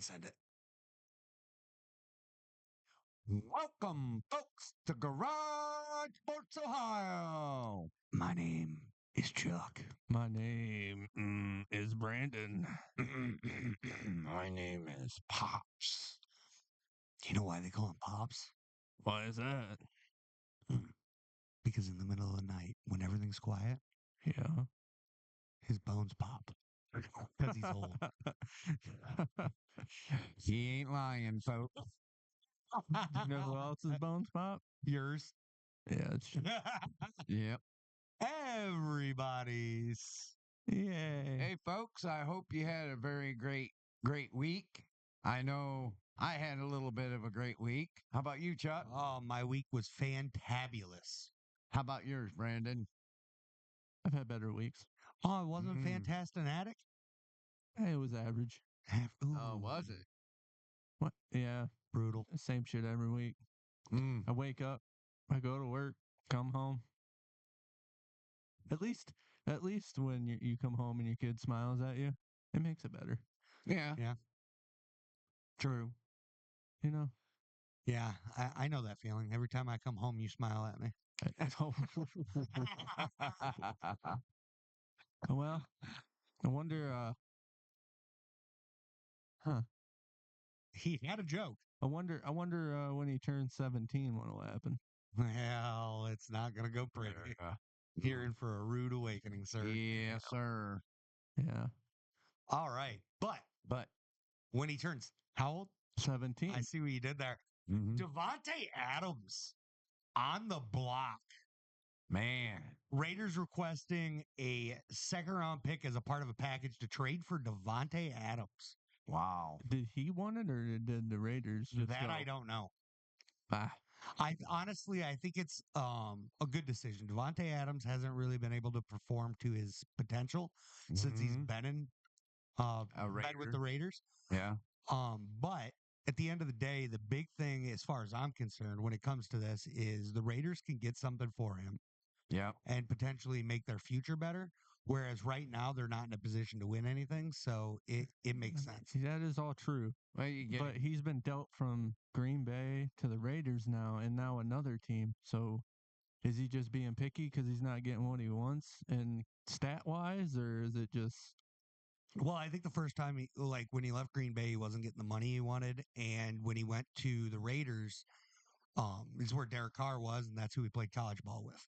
can't send it. Welcome, folks, to Garage Sports Ohio. My name is Chuck. My name is Brandon. My name is Pops. Do you know why they call him Pops? Why is that? Because in the middle of the night, when everything's quiet, Yeah. his bones pop. Because he's old. He ain't lying, folks. You know who else's bones pop? Yours. Yeah, it's true. Yep. Everybody's. Yay. Hey, folks, I hope you had a very great week. I know I had a little bit of a great week. How about you, Chuck? Oh, my week was fantabulous. How about yours, Brandon? I've had better weeks. Oh, it wasn't fantastic? Hey, it was average. Oh, was it? What? Yeah. Brutal. Same shit every week. I wake up, I go to work, come home. At least when you come home and your kid smiles at you, it makes it better. Yeah. Yeah. True. You know? Yeah, I know that feeling. Every time I come home, you smile at me. Well, I wonder, He had a joke. I wonder when he turns 17 what'll happen. Well, it's not going to go pretty. You're in for a rude awakening, sir. Yes, sir. Yeah. All right. But when he turns how old? 17. I see what you did there. Devontae Adams on the block. Man. Raiders requesting a second round pick as a part of a package to trade for Devontae Adams. Wow. Did he want it or did the Raiders just That go? I don't know. Ah. I think it's a good decision. Devontae Adams hasn't really been able to perform to his potential since he's been in been with the Raiders. Yeah. But at the end of the day, the big thing, as far as I'm concerned, when it comes to this, is the Raiders can get something for him. Yeah. And potentially make their future better. Whereas right now they're not in a position to win anything, so it makes sense. That is all true. Well, but he's been dealt from Green Bay to the Raiders now, and now another team. So is he just being picky because he's not getting what he wants, and stat wise, or is it just? Well, I think the first time when he left Green Bay, he wasn't getting the money he wanted, and when he went to the Raiders, is where Derek Carr was, and that's who he played college ball with.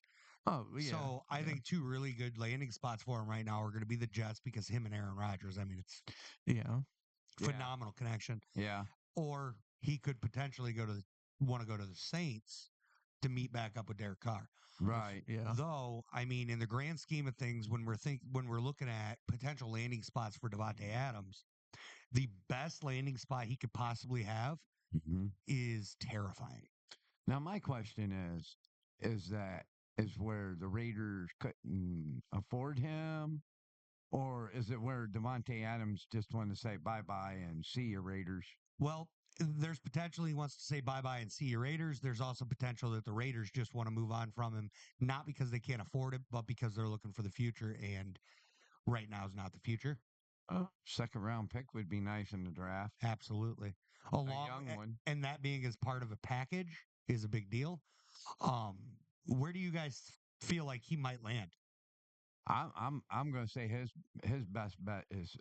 Oh, yeah. So I think two really good landing spots for him right now are going to be the Jets because him and Aaron Rodgers. I mean, it's phenomenal connection. Yeah. Or he could potentially want to go to the Saints to meet back up with Derek Carr. Right. Yeah. Though, I mean, in the grand scheme of things, when we're looking at potential landing spots for Devontae Adams, the best landing spot he could possibly have is terrifying. Now, my question is where the Raiders couldn't afford him, or is it where Devontae Adams just want to say bye-bye and see you, Raiders? Well, there's potentially he wants to say bye-bye and see you, Raiders. There's also potential that the Raiders just want to move on from him, not because they can't afford it, but because they're looking for the future, and right now is not the future. Second round pick would be nice in the draft. Absolutely. A young one. And that being as part of a package is a big deal. Where do you guys feel like he might land? I'm going to say his best bet is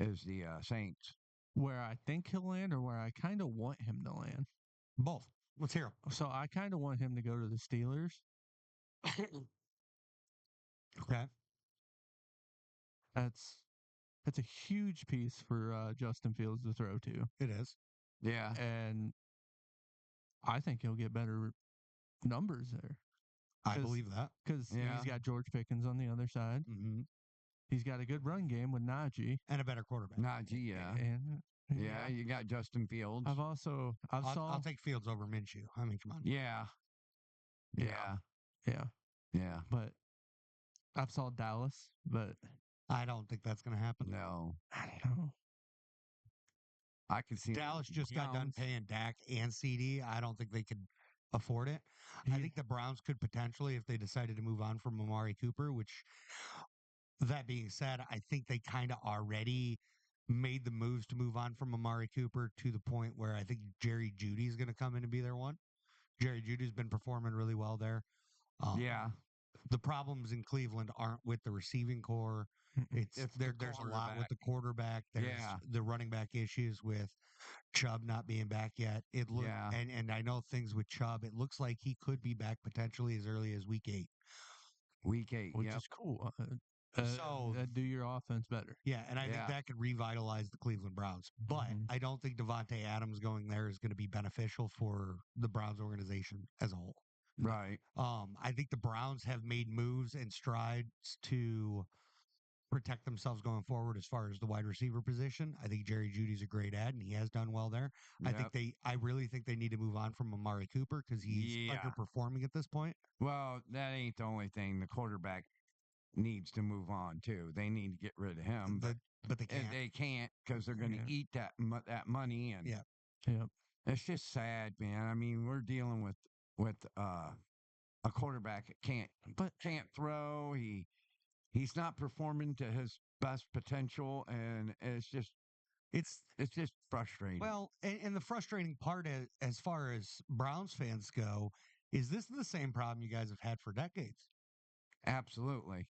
the Saints. Where I think he'll land, or where I kind of want him to land. Both. Let's hear him. So I kind of want him to go to the Steelers. Okay. That's a huge piece for Justin Fields to throw to. It is. Yeah. And I think he'll get better numbers there. I believe that. Because he's got George Pickens on the other side. Mm-hmm. He's got a good run game with Najee. And a better quarterback. Najee, yeah. And, you got Justin Fields. I'll take Fields over Minshew. I mean, come on. Yeah. But I've saw Dallas, but I don't think that's going to happen. No. I don't know. I can see Dallas just got done paying Dak and CD. I don't think they could afford it. I think the Browns could potentially, if they decided to move on from Amari Cooper, which, that being said, I think they kind of already made the moves to move on from Amari Cooper to the point where I think Jerry Judy is going to come in and be their one. Jerry Judy's been performing really well there. Um, Yeah. the problems in Cleveland aren't with the receiving core. It's It's the there. There's a lot with quarterback. the quarterback. There's Yeah. the running back issues with Chubb not being back yet. It look Yeah. and I know things with Chubb. It looks like he could be back potentially as early as week 8. Week 8. which Yep. is cool. So That do your offense better. yeah, and I think Yeah. that could revitalize the Cleveland Browns. But Mhm. I don't think Devontae Adams going there is going to be beneficial for the Browns organization as a whole. Right. I think the Browns have made moves and strides to protect themselves going forward as far as the wide receiver position. I think Jerry Judy's a great ad, and he has done well there. Yep. I really think they need to move on from Amari Cooper because he's Yeah. underperforming at this point. Well, that ain't the only thing. The quarterback needs to move on too. They need to get rid of him, The, but they and can't. they can't because they're going to Yeah. eat that money, and Yeah. Yep. it's just sad, man. I mean, we're dealing with a quarterback that can't throw. He's not performing to his best potential, and It's it's just frustrating. well, and the frustrating part as far as Browns fans go is this is the same problem you guys have had for decades. Absolutely.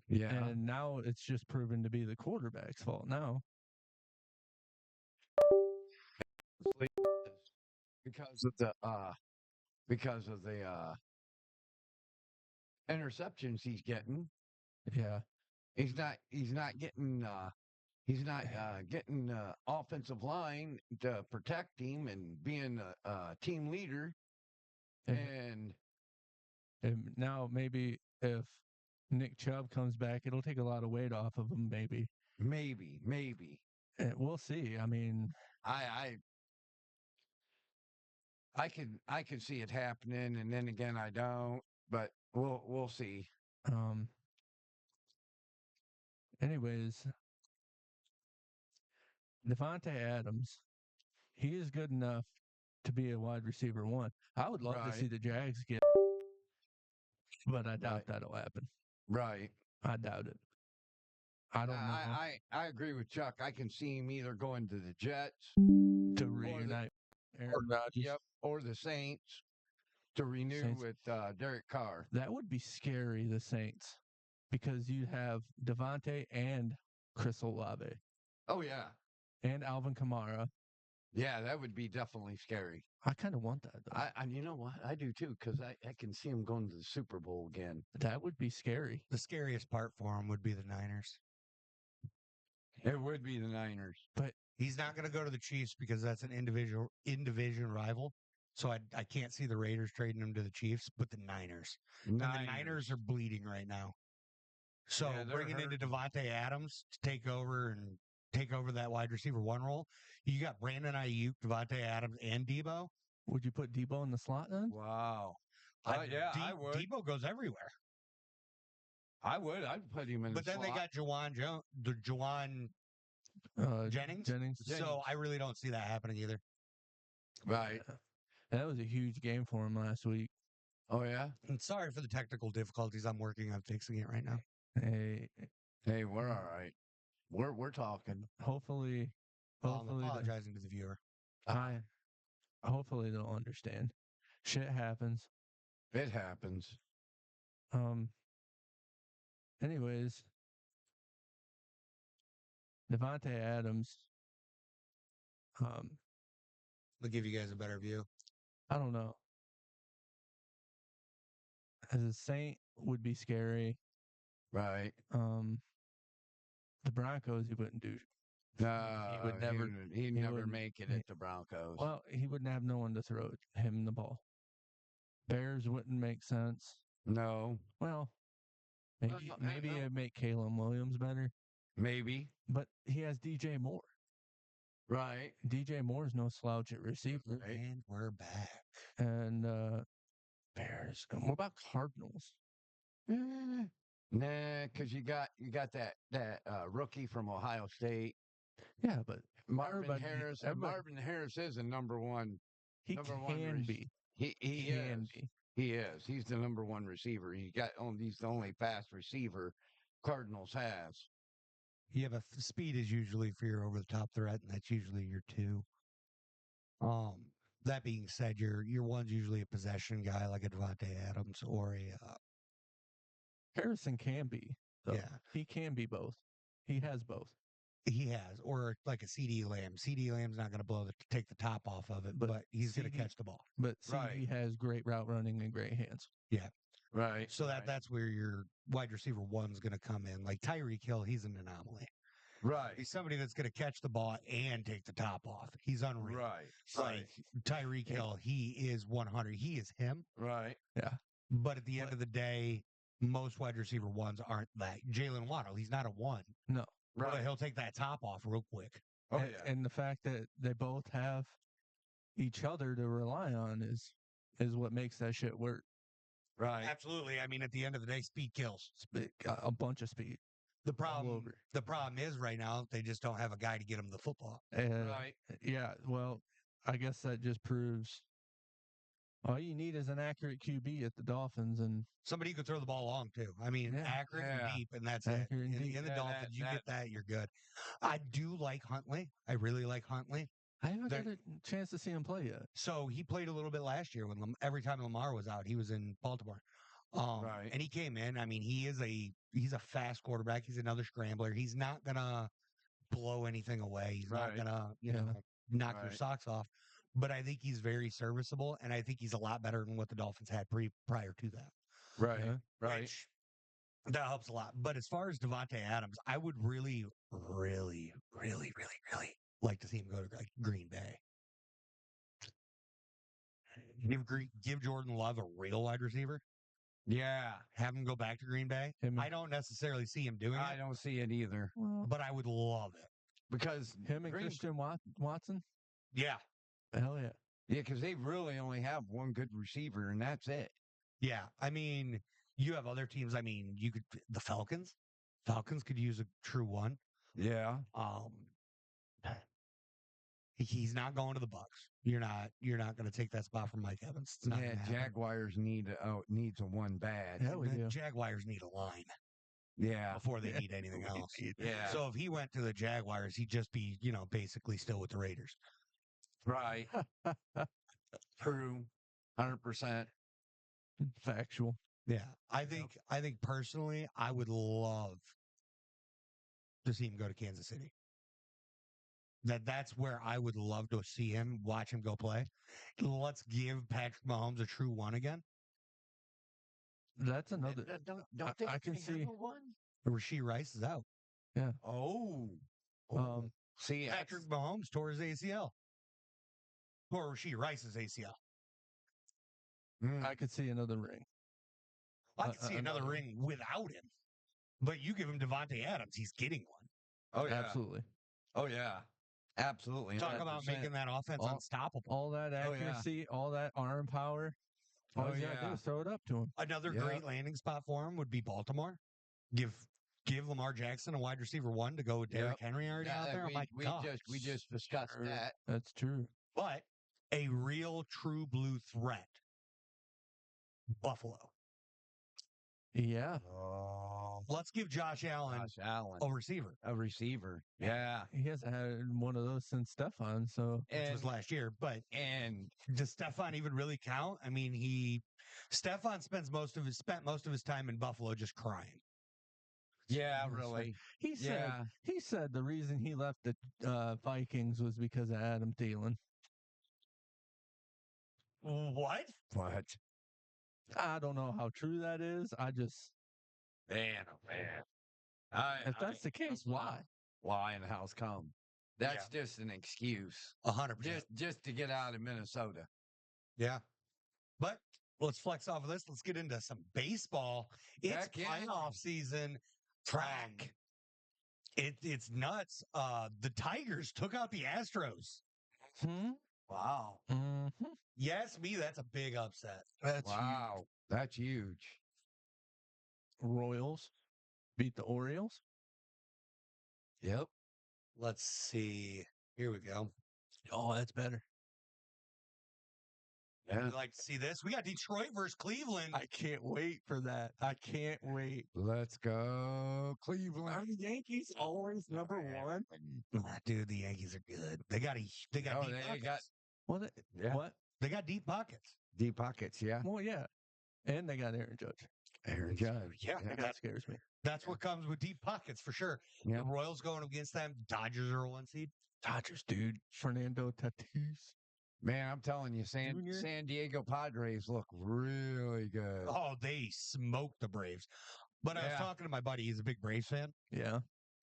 Yeah. And now it's just proven to be the quarterback's fault now. Because of the interceptions he's getting. Yeah. He's not getting offensive line to protect him and being a team leader. And, And and now maybe if Nick Chubb comes back, it'll take a lot of weight off of him. Maybe. maybe And we'll see. I mean, I I could see it happening, and then again I don't. But we'll see. um. Anyways, Devontae Adams, he is good enough to be a wide receiver one. I would love to Right. see the Jags get, but I doubt Right. that'll happen. Right. I doubt it. I don't know. I agree with Chuck. I can see him either going to the Jets To or reunite or Aaron Rodgers. yep, or the Saints to renew Saints. with Derek Carr. That would be scary, the Saints, because you have Devontae and Chris Olave Oh yeah. and Alvin Kamara. Yeah, that would be definitely scary. I kind of want that, though. I you know what? I do too, because I can see him going to the Super Bowl again. That would be scary. The scariest part for him would be the Niners. It would be the Niners. But He's not going to go to the Chiefs because that's an in division rival. So I can't see the Raiders trading him to the Chiefs, but the Niners. And the Niners are bleeding right now. So Yeah, they're bringing in hurting. Devontae Adams to take over that wide receiver one role, you got Brandon Ayuk, Devontae Adams, and Debo. would you put Debo in the slot then? Wow. I I would. Debo goes everywhere. I would. I'd put him in But the then slot. they got Juwan Jennings. Jennings. So I really don't see that happening either. Right. Yeah. That was a huge game for him last week. Oh yeah. And sorry for the technical difficulties. I'm working on fixing it right now. Hey, Hey, we're all right. We're talking. hopefully, Well, I'm hopefully, apologizing to the viewer. hopefully they'll understand. Shit happens. It happens. Um. Anyways, Devontae Adams. I'll give you guys a better view. I don't know. As a Saint would be scary. Right. The Broncos he wouldn't do. No, would never- He'd he never wouldn't- make it he- at the Broncos. Well, he wouldn't have no one to throw him the ball. Bears wouldn't make sense. No. Well, Maybe it'd make Caleb Williams better, Maybe. but he has DJ Moore. Right. DJ Moore's no slouch at receiver. Right. And we're back. And Bears. And what about Cardinals? Nah, because you got that rookie from Ohio State, Yeah, but Marvin Harris. And everybody- Marvin Harris is a number one. he number can one be. He Can is. be. He is. He's the number one receiver. He's the only fast receiver Cardinals has. You have speed is usually for your over the top threat, and that's usually your two. That being said, your one's usually a possession guy like a Devontae Adams or a Harrison can be. Though. Yeah. He can be both. He has both. he has or like a CD Lamb. CD Lamb's not going to take the top off of it, but he's going to CD catch the ball. But Right. CD has great route running and great hands. Yeah. Right. So that's where your wide receiver one's going to come in. Like Tyreek Hill, he's an anomaly. Right. He's somebody that's going to catch the ball and take the top off. He's unreal. Right. Like Tyreek Hill, he is 100. He is him. Right. Yeah. But at the end of the day, most wide receiver ones aren't that. Jalen Waddle, he's not a one. No. But Right. he'll take that top off real quick. Oh, and, yeah. and the fact that they both have each other to rely on is what makes that shit work. Right. Absolutely. I mean, at the end of the day, speed kills. A bunch of speed. The problem, over. the problem is right now they just don't have a guy to get him the football. Right. Yeah. Well, I guess that just proves all you need is an accurate QB at the Dolphins, and Somebody who could throw the ball long too. I mean, Yeah. accurate and Yeah. deep, and that's Accurate it. and In, deep. in the Yeah, Dolphins, you that- get that, you're good. I do like Huntley. I really like Huntley. I haven't That- got a chance to see him play yet. So he played a little bit last year when every time Lamar was out, he was in Baltimore. Right. And he came in. I mean, he's a fast quarterback. He's another scrambler. He's not gonna blow anything away. He's not Right. gonna, Yeah. knock your Right. socks off. But I think he's very serviceable, and I think he's a lot better than what the Dolphins had prior to that. Right. Yeah. Right. Which that helps a lot. But as far as Devontae Adams, I would really, really, really, really, really like to see him go to Green Bay. Give Jordan Love a real wide receiver. Yeah. Have him go back to Green Bay. Him, I don't necessarily see him doing I it, don't see it either well, but I would love it. because him and Green- Christian Watson. Yeah. Hell yeah. Yeah, because they really only have one good receiver, and that's it. Yeah. I mean, you have other teams. I mean, the Falcons. Falcons could use a true one. Yeah. He's not going to the Bucks. You're not going to take that spot from Mike Evans. It's not Yeah. gonna happen. Jaguars needs a one bad. Yeah, we The do. Jaguars need a line Yeah. before they need anything else. Yeah. So if he went to the Jaguars, he'd just be, basically still with the Raiders. Right. True. 100%. Factual. Yeah. I think personally, I would love to see him go to Kansas City. That's where I would love to see him, watch him go play. Let's give Patrick Mahomes a true one again. That's another. Don't I can see. one. Rasheed Rice is out. Oh. See, Patrick Mahomes tore his ACL. Or Rasheed Rice's ACL. I could see another ring. I could see another ring without him. But you give him Devontae Adams, he's getting one. Oh yeah. Absolutely. Oh yeah. Absolutely. Talk about 100%. making that offense unstoppable. All that Oh, yeah. accuracy, all that arm power. All Oh, you gotta do yeah. is throw it up to him. Another Yeah. great landing spot for him would be Baltimore. Give Lamar Jackson a wide receiver one to go with Derrick Henry already out there. We just discussed Sure. that. That's true. But a real true blue threat. Buffalo. Yeah. Let's give Josh Allen Josh Allen, a receiver, a receiver. Yeah. He hasn't had one of those since Stefan, so which was last year. But And does Stefan even really count? I mean, Stefan spent most of his time in Buffalo just crying. yeah, That's really. he said Yeah. he said the reason he left the Vikings was because of Adam Thielen. What? What? I don't know how true that is. I just Man, oh man. if that's the case, why? Why in the house come? That's just an excuse. 100%. Just to get out of Minnesota. Yeah. But let's flex off of this. Let's get into some baseball. It's Heck yeah. playoff season. Track. It's nuts. The Tigers took out the Astros. Hmm? Wow. Hmm. Yes, me. That's a big upset. That's Wow. That's huge. Royals beat the Orioles. Yep. Let's see. Here we go. Oh, that's better. Yeah. You like to see this? We got Detroit versus Cleveland. I can't wait for that. I can't wait. Let's go, Cleveland. Are the Yankees always number one? Dude, the Yankees are good. They got deep they pockets. got What? Yeah. What? They got deep pockets. deep pockets. Yeah. Well, yeah. And they got Aaron Judge. Aaron Judge. Yeah, That scares me. that's what comes with deep pockets for sure. Yeah. The Royals going against them. Dodgers are a 1 seed. Dodgers, dude. Fernando Tatis. Man, I'm telling you, Junior? San Diego Padres look really good. Oh, they smoked the Braves. But I was Yeah. talking to my buddy. He's a big Braves fan. Yeah.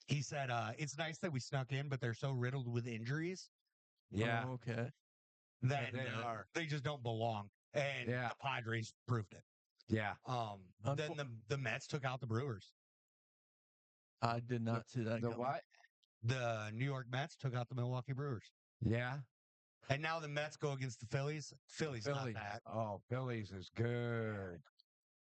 He said it's nice that we snuck in, but they're so riddled with injuries Yeah. Oh, okay. that they are. they just don't belong. And Yeah. the Padres proved it. Yeah. Then the Mets took out the Brewers. I did not see that. The coming. what? The New York Mets took out the Milwaukee Brewers. Yeah. And now the Mets go against the Phillies. Phillies not bad. Oh, Phillies is good.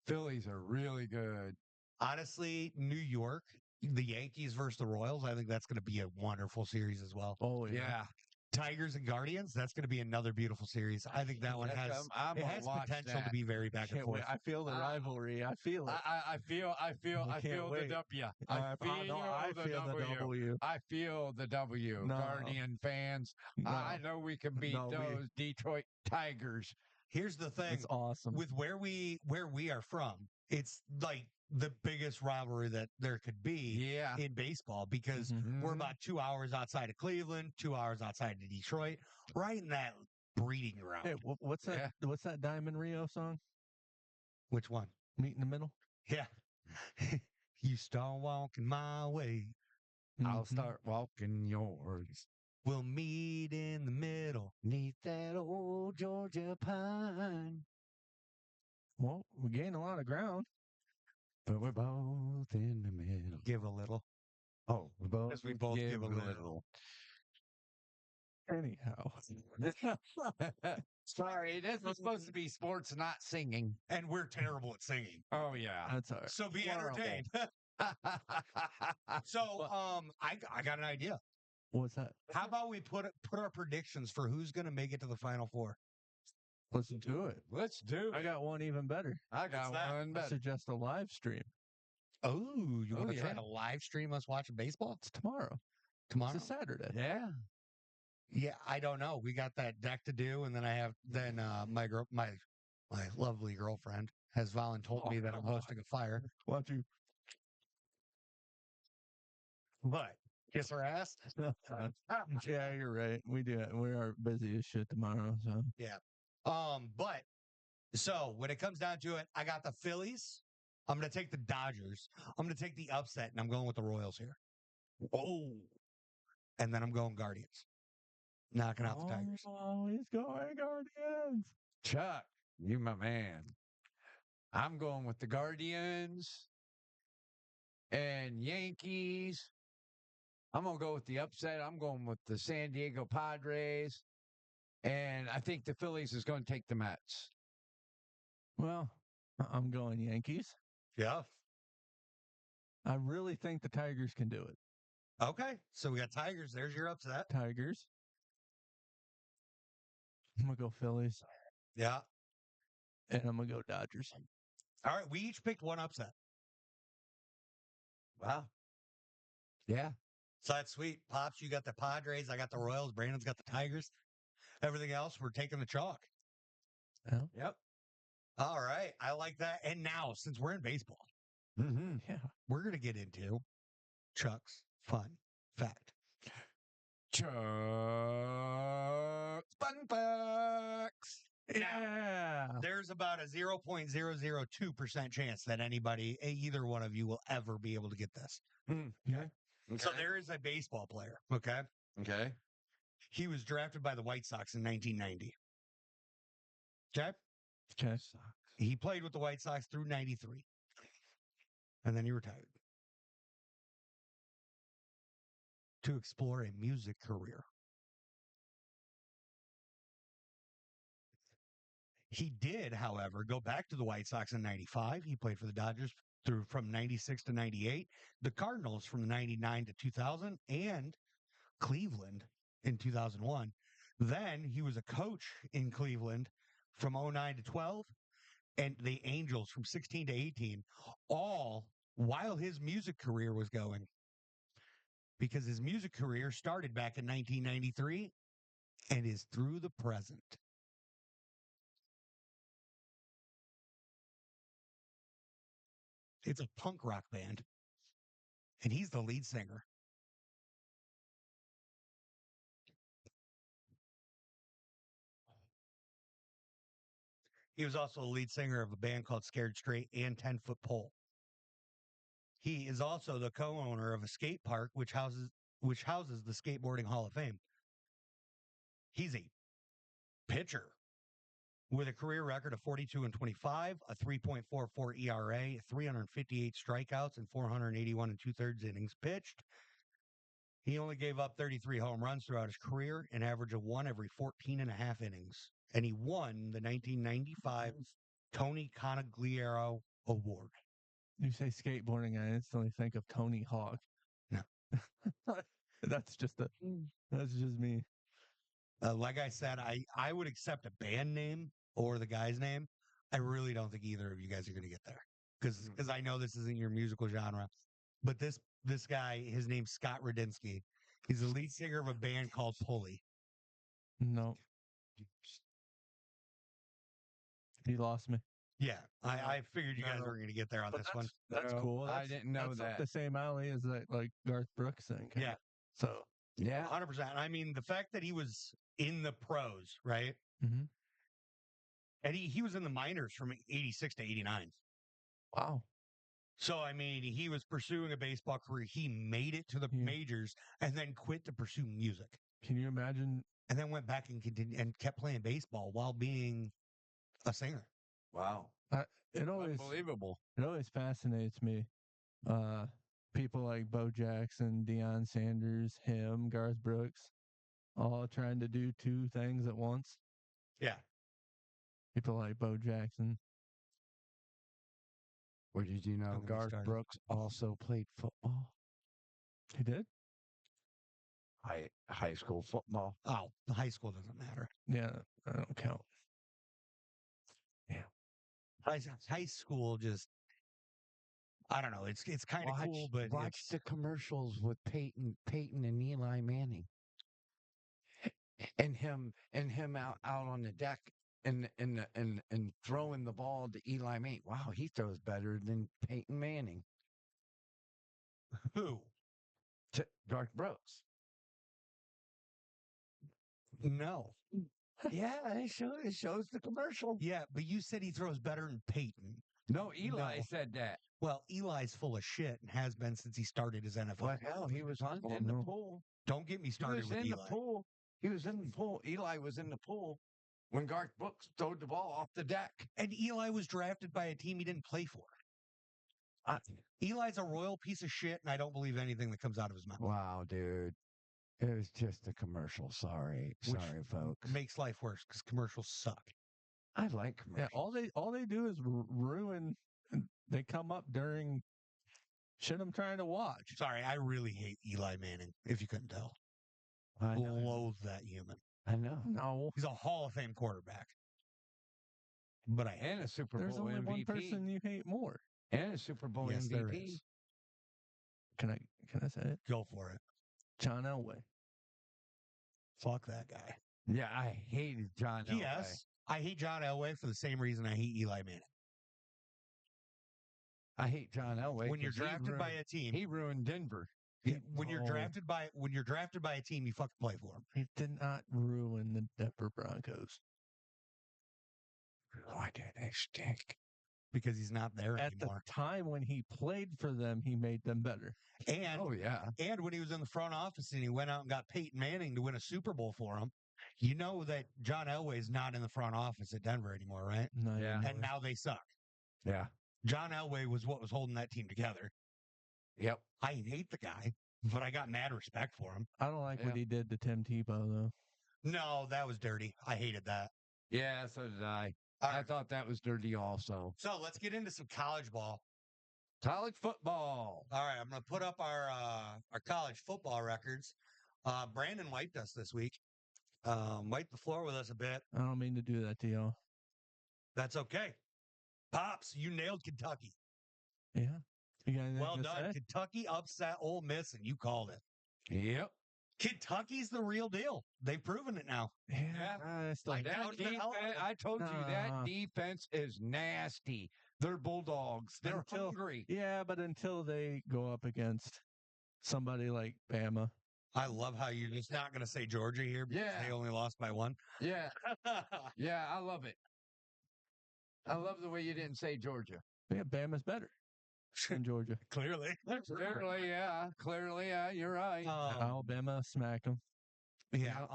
Phillies are really good. Honestly, New York, the Yankees versus the Royals, I think that's going to be a wonderful series as well. Oh, yeah. Yeah. Tigers and Guardians, that's going to be another beautiful series. I think that one has I'm it gonna has watch potential to that. be very back and Can't wait. forth. I feel the rivalry. I feel it. I feel I can't the wait. W. I feel the W. I feel the W. No. Guardian fans. No. I know we can beat No, those Detroit Tigers. Here's the thing It's awesome. with where we are from, it's like the biggest rivalry that there could be Yeah. in baseball because we're Mhm. about 2 hours outside of Cleveland, 2 hours outside of Detroit, right in that breeding ground. Hey, what's that? Yeah. What's that Diamond Rio song? Which one? Meet in the middle. Yeah. You start walking my way, I'll Mhm. start walking yours. we'll meet in the middle. Neath that old Georgia pine. Well, we gained a lot of ground. But we're both in the middle. Give a little. Oh, we both, As we both give a little. Anyhow. Sorry, this was supposed to be sports, not singing. And we're terrible at singing. Oh yeah. That's all right. So be Horrible. entertained. So I got an idea. What's that? How about we put our predictions for who's going to make it to the Final Four? Listen to it. Let's do I it. got one even better. I got What's that? one I better. suggest a live stream. Oh, you want to try yeah. to live stream us watching baseball It's tomorrow. tomorrow? It's a Saturday. Yeah. Yeah, I don't know. We got that deck to do, and then I have my lovely girlfriend has told me that I'm hosting a fire. Why don't you? What? Kiss her ass? Yeah, you're right. We do. We are busy as shit tomorrow. So But so when it comes down to it, I got the Phillies. I'm going to take the Dodgers. I'm going to take the upset, and I'm going with the Royals here. Oh, and then I'm going Guardians, knocking out the Tigers. Oh, he's going Guardians. Chuck, you my man. I'm going with the Guardians and Yankees. I'm going to go with the upset. I'm going with the San Diego Padres. And I think the Phillies is going to take the Mets. Well, I'm going Yankees. Yeah. I really think the Tigers can do it. Okay. So we got Tigers. There's your upset. Tigers. I'm gonna go Phillies, Yeah. and I'm gonna go Dodgers. All right. We each picked one upset. Wow. Yeah. So that's sweet. Pops, you got the Padres. I got the Royals. Brandon's got the Tigers. Everything else, we're taking the chalk. Yeah. Yep. All right. I like that. And now, since we're in baseball, Mm-hmm. Yeah. we're going to get into Chuck's fun fact. Chuck Fun Facts. Yeah. There's about a 0.002% chance that either one of you will ever be able to get this. Yeah. So there is a baseball player, okay? Okay. He was drafted by the White Sox in 1990. Okay? Okay. He played with the White Sox through 93, and then he retired to explore a music career. He did, however, go back to the White Sox in 95. He played for the Dodgers through from 96 to 98, the Cardinals from 99 to 2000, and Cleveland in 2001. Then he was a coach in Cleveland from 09 to 12, and the Angels from 16 to 18, all while his music career was going. Because his music career started back in 1993 and is through the present. It's a punk rock band, and he's the lead singer. He was also the lead singer of a band called Scared Straight and 10-Foot Pole. He is also the co-owner of a skate park which houses the Skateboarding Hall of Fame. He's a pitcher with a career record of 42 and 25, a 3.44 ERA, 358 strikeouts, and 481 and two-thirds innings pitched. He only gave up 33 home runs throughout his career, an average of one every 14 and a half innings. And he won the 1995 Tony Conigliaro Award. You say skateboarding, I instantly think of Tony Hawk. No. That's just me. Like I said, I would accept a band name or the guy's name. I really don't think either of you guys are going to get there because I know this isn't your musical genre. But this guy, his name's Scott Radinsky. He's the lead singer of a band called Pulley. No. He lost me. Yeah, I figured you guys weren't going to get there on this one. That's cool. I didn't know that's that. Up the same alley as that like Garth Brooks thing. Yeah. So Yeah. 100%. I mean, the fact that he was in the pros, right? Mhm. And he was in the minors from 86 to 89. Wow. So, I mean, he was pursuing a baseball career. He made it to the majors and then quit to pursue music. Can you imagine? And then went back and continued and kept playing baseball while being a singer. Wow. Unbelievable. It always fascinates me. People like Bo Jackson, Deion Sanders, him, Garth Brooks, all trying to do two things at once. Yeah. People like Bo Jackson. Or did you know Garth Brooks also played football? He did? High school football. Oh, high school doesn't matter. Yeah, I don't count. Yeah. High school just, I don't know. It's kind of cool, but watch the commercials with Peyton and Eli Manning, and him out on the deck and throwing the ball to Eli Manning. Wow, he throws better than Peyton Manning. Who? Garth Brooks. No. Yeah, it shows the commercial. Yeah, but you said he throws better than Peyton. No, Eli said that. Well, Eli's full of shit and has been since he started his NFL. Well, hell, he was in the pool. Don't get me started with Eli. The pool. He was in the pool. Eli was in the pool when Garth Brooks throwed the ball off the deck. And Eli was drafted by a team he didn't play for. Eli's a royal piece of shit, and I don't believe anything that comes out of his mouth. Wow, dude. It was just a commercial. Sorry, folks. Makes life worse because commercials suck. I like commercials. Yeah, all they do is ruin. They come up during shit I'm trying to watch. Sorry, I really hate Eli Manning. If you couldn't tell, I loathe that human. I know. No, he's a Hall of Fame quarterback. But and a Super Bowl There's only MVP. one person you hate more. And a Super Bowl yes, MVP. There is. Can I say it? Go for it. John Elway. Fuck that guy. Yeah, I hated John Elway. Yes, I hate John Elway for the same reason I hate Eli Manning. I hate John Elway. When you're drafted by a team, he ruined Denver. When you're drafted by a team, you fucking play for him. He did not ruin the Denver Broncos. Why did they stink? Because he's not there At anymore. the time when he played for them, he made them better. And and when he was in the front office and he went out and got Peyton Manning to win a Super Bowl for him, You know that John Elway's not in the front office at Denver anymore, right? Not Yeah. anymore. And now they suck. Yeah. John Elway was what was holding that team together. Yep. I hate the guy, but I got mad respect for him. I don't like Yeah. what he did to Tim Tebow though. No, that was dirty. I hated that. Yeah, so did I. All I right. thought that was dirty also. So let's get into some college ball. College football. All right, I'm going to put up our college football records. Brandon wiped us this week. Wiped the floor with us a bit. I don't mean to do that to y'all. That's okay. Pops, you nailed Kentucky. Yeah. You got anything Well to done. say? Kentucky upset Ole Miss, and you called it. Yep. Kentucky's the real deal. They've proven it now. Yeah. I still I That doubt the hell out of it. I told you Nah. that defense is nasty. They're bulldogs. They're Until- hungry. Yeah, but until they go up against somebody like Bama. I love how you're just not going to say Georgia here because Yeah. they only lost by one. Yeah. Yeah, I love it. I love the way you didn't say Georgia. Yeah, Bama's better than Georgia. Clearly. Clearly, yeah. Clearly, yeah. You're right. Alabama smacked them. Yeah.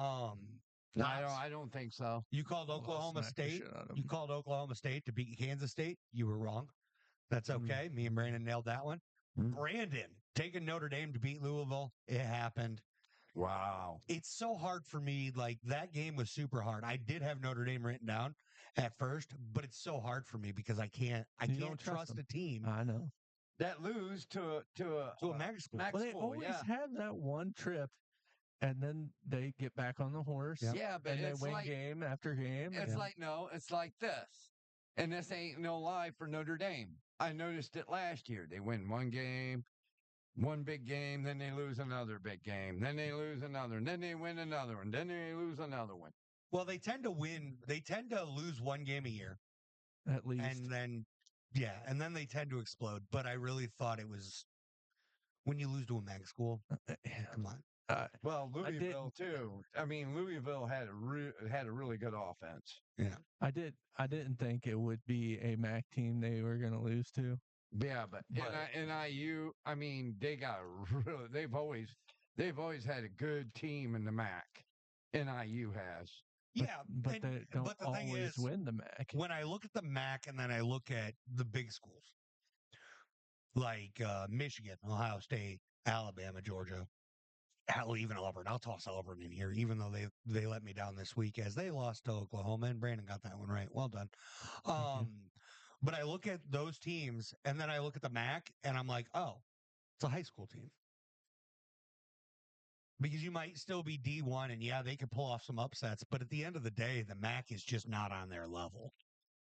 No, Pops, I don't think so. you called Oklahoma smack the State. shit out of You 'em. called Oklahoma State to beat Kansas State. You were wrong. That's Mm. okay. Me and Brandon nailed that one. Mm. Brandon taking Notre Dame to beat Louisville. It happened. Wow. It's so hard for me. Like that game was super hard. I did have Notre Dame written down at first, but it's so hard for me because I can't You can't don't trust trust them. a team I know. That lose to to a mag school. Mac Well, they school, always yeah. have that one trip, and then they get back on the horse. Yeah. Yeah, but And they it's win like game after game. it's like no, it's like this. And this ain't no lie for Notre Dame. I noticed it last year. They win one game, one big game, then they lose another big game, then they lose another, and then they win another one, then they lose another one. Well, they tend to win. They tend to lose one game a year, at least. and then and then they tend to explode. But I really thought it was when you lose to a mag school. Come on. Well, I did- Louisville too. I mean, Louisville had a really good offense. I didn't think it would be a MAC team they were going to lose to. Yeah, but But- NIU, I mean, they got really. They've always had a good team in the MAC. NIU has. Yeah, But and- they don't but the thing always is, win the MAC. when I look at the MAC and then I look at the big schools like Michigan, Ohio State, Alabama, Georgia, hell, even Auburn. I'll toss Auburn in here, even though they let me down this week as they lost to Oklahoma, and Brandon got that one right. Well done. you. But I look at those teams and then I look at the MAC and I'm like, oh, it's a high school team. Because you might still be D1 and yeah, they could pull off some upsets, but at the end of the day, the MAC is just not on their level.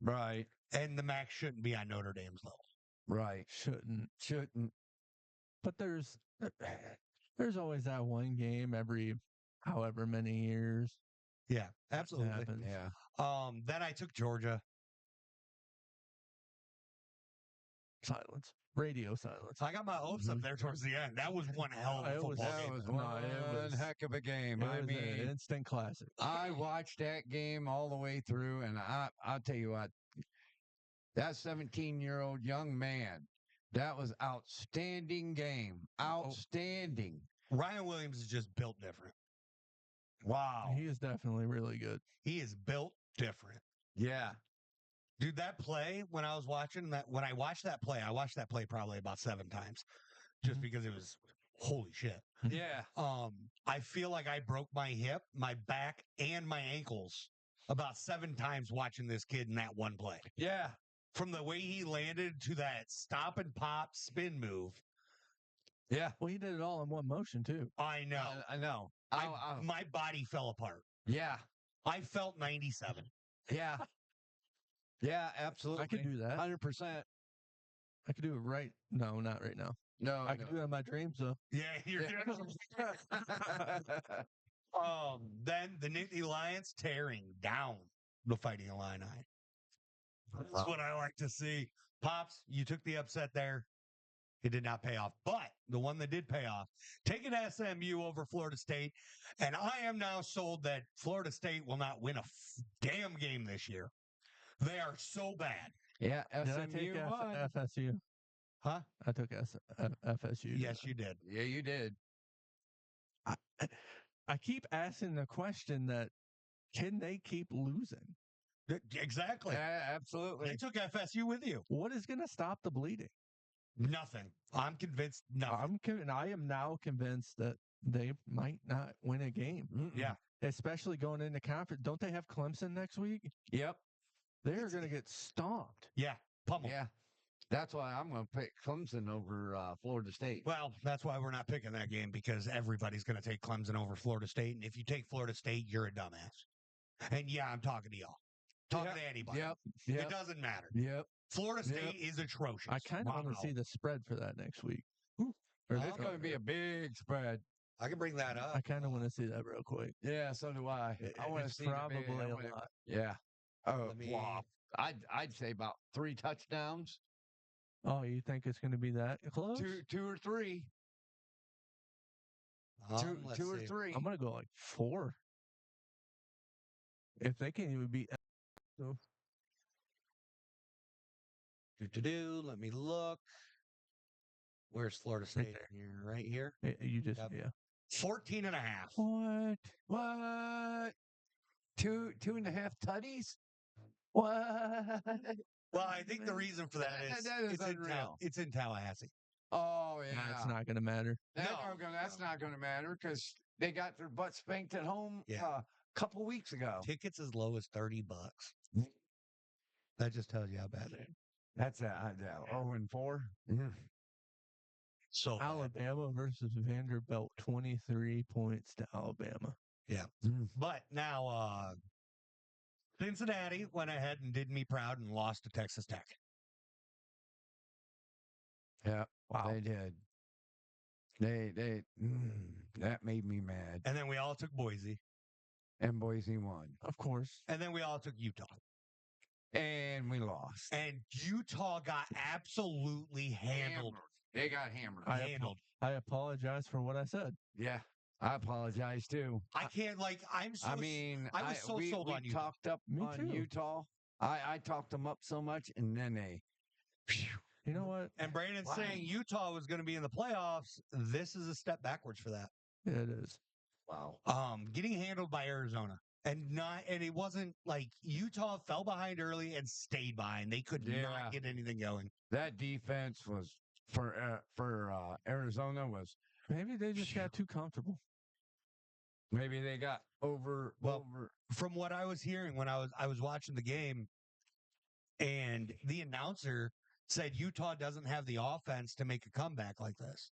Right. And the MAC shouldn't be on Notre Dame's level. Right. Shouldn't. But there's always that one game every however many years. Yeah, that absolutely. happens. Yeah. Then I took Georgia. Silence. Radio silence. I got my hopes up there towards the end. That was one hell of a It was- football That game. was No, one it was- heck of a game. It I was mean, an instant classic. I watched that game all the way through, and I'll tell you what, that 17-year-old young man, that was outstanding game. Outstanding. Ryan Williams is just built different. Wow. He is definitely really good. He is built different. Yeah. Dude, that play when I was watching that, when I watched that play, I watched that play probably about 7 times just Mhm. because it was holy shit. Yeah. I feel like I broke my hip, my back, and my ankles about 7 times watching this kid in that one play. Yeah. From the way he landed to that stop and pop spin move. Yeah. Well, he did it all in one motion too. I know. I know. My body fell apart. Yeah. I felt 97. Yeah. Yeah, absolutely. I could do that. 100%. I could do it right. No, not right now. No. I could do it in my dreams though. Yeah, you're Yeah. Then the Nittany Lions tearing down the Fighting Illini. That's what I like to see. Pops, you took the upset there. It did not pay off. But the one that did pay off, taking SMU over Florida State. And I am now sold that Florida State will not win a damn game this year. They are so bad. Yeah, Did I take SMU won. FSU? Huh? I took FSU. Yes, you did. Yeah, you did. I keep asking the question that Can they keep losing? Exactly. Yeah, They absolutely. took FSU with you. What is going to stop the bleeding? Nothing. I'm convinced nothing. I am now convinced that they might not win a game. Yeah. Especially going into conference. Don't they have Clemson next week? Yep. They're going to get stomped. Yeah. Pummel. Yeah. That's why I'm going to pick Clemson over Florida State. Well, that's why we're not picking that game, because everybody's going to take Clemson over Florida State. And if you take Florida State, you're a dumbass. And yeah, I'm talking to y'all. Talking to anybody. Yep. It doesn't matter. Yep. Florida State is atrocious. I kind of want to see the spread for that next week. It's going to be a big spread. I can bring that up. I kind of want to see that real quick. Yeah, so do I. I want to It's see the probably big- I a wanna- lot. Yeah. Oh, Let me- wow. I'd say about 3 touchdowns, Oh, you think it's going to be that close? two or three, Let's two or see. three. I'm going to go like 4. If they can't even beat. So, Let me look. Where's Florida State? there. Here, right here. you just, Yep. yeah. 14 and a half. What? Two and a half tutties? What? Well, I think the reason for that is, That is it's, unreal. it's in Tallahassee. Oh yeah. That's not going to matter. That's not going to matter because they got their butt spanked at home Yeah. a couple weeks ago. Tickets as low as $30. That just tells you how bad it is. That's 0-4. So bad. Alabama versus Vanderbilt, 23 points to Alabama. Yeah. But now Cincinnati went ahead and did me proud and lost to Texas Tech. Yeah. Wow. They did. That made me mad. And then we all took Boise. And Boise won. Of course. And then we all took Utah. And we lost. And Utah got absolutely handled. They got hammered. Handled. I apologize for what I said. Yeah. I apologize too. I can't, I'm so. I mean, I was so sold we on Utah. talked up Me on too. Utah. I talked them up so much, and then they. You know what? And Brandon's Why? saying Utah was going to be in the playoffs. This is a step backwards for that. It is. Wow. Getting handled by Arizona. And it wasn't like Utah fell behind early and stayed behind. They could not get anything going. That defense was for Arizona was Maybe they just got too comfortable. maybe they got over. From what I was hearing when I was watching the game, and the announcer said Utah doesn't have the offense to make a comeback like this,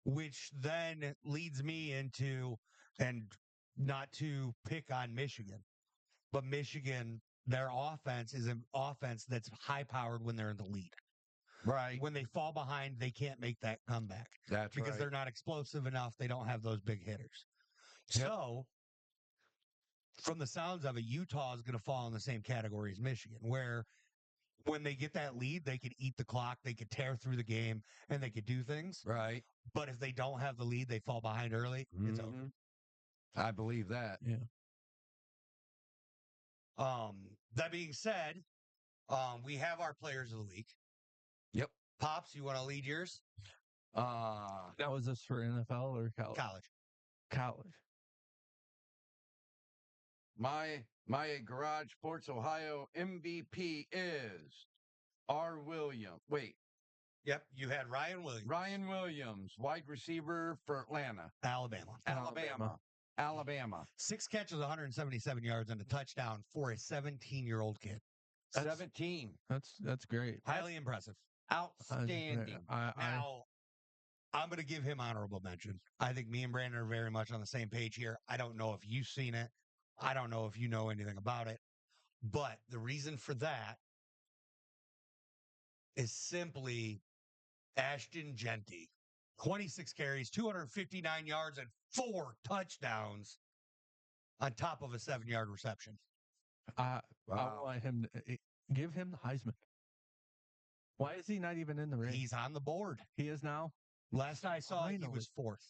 which then leads me into, and not to pick on Michigan, but Michigan, their offense is an offense that's high powered when they're in the lead. Right. When they fall behind, they can't make that comeback That's because right. they're not explosive enough. They don't have those big hitters. Yep. So, from the sounds of it, Utah is going to fall in the same category as Michigan, where when they get that lead, they could eat the clock, they could tear through the game, and they could do things. Right. But if they don't have the lead, they fall behind early. It's over. Mhm. I believe that. Yeah. That being said, we have our players of the week. Yep. Pops, you want to lead yours? That was this for NFL or college? College. College. My Garage Sports Ohio MVP is R. Williams. Wait, Yep, you had Ryan Williams. Ryan Williams, wide receiver for Atlanta, Alabama. Alabama. 6 catches, 177 yards, and a touchdown for a 17-year-old kid. 17. That's great. Highly impressive. Outstanding. Now, I'm going to give him honorable mention. I think me and Brandon are very much on the same page here. I don't know if you've seen it. I don't know if you know anything about it. But the reason for that is simply Ashton Genty. 26 carries, 259 yards, and 4 touchdowns on top of a 7-yard reception. I want him to give him the Heisman. Why is he not even in the race? He's on the board. He is now? Last I saw, he was 4th.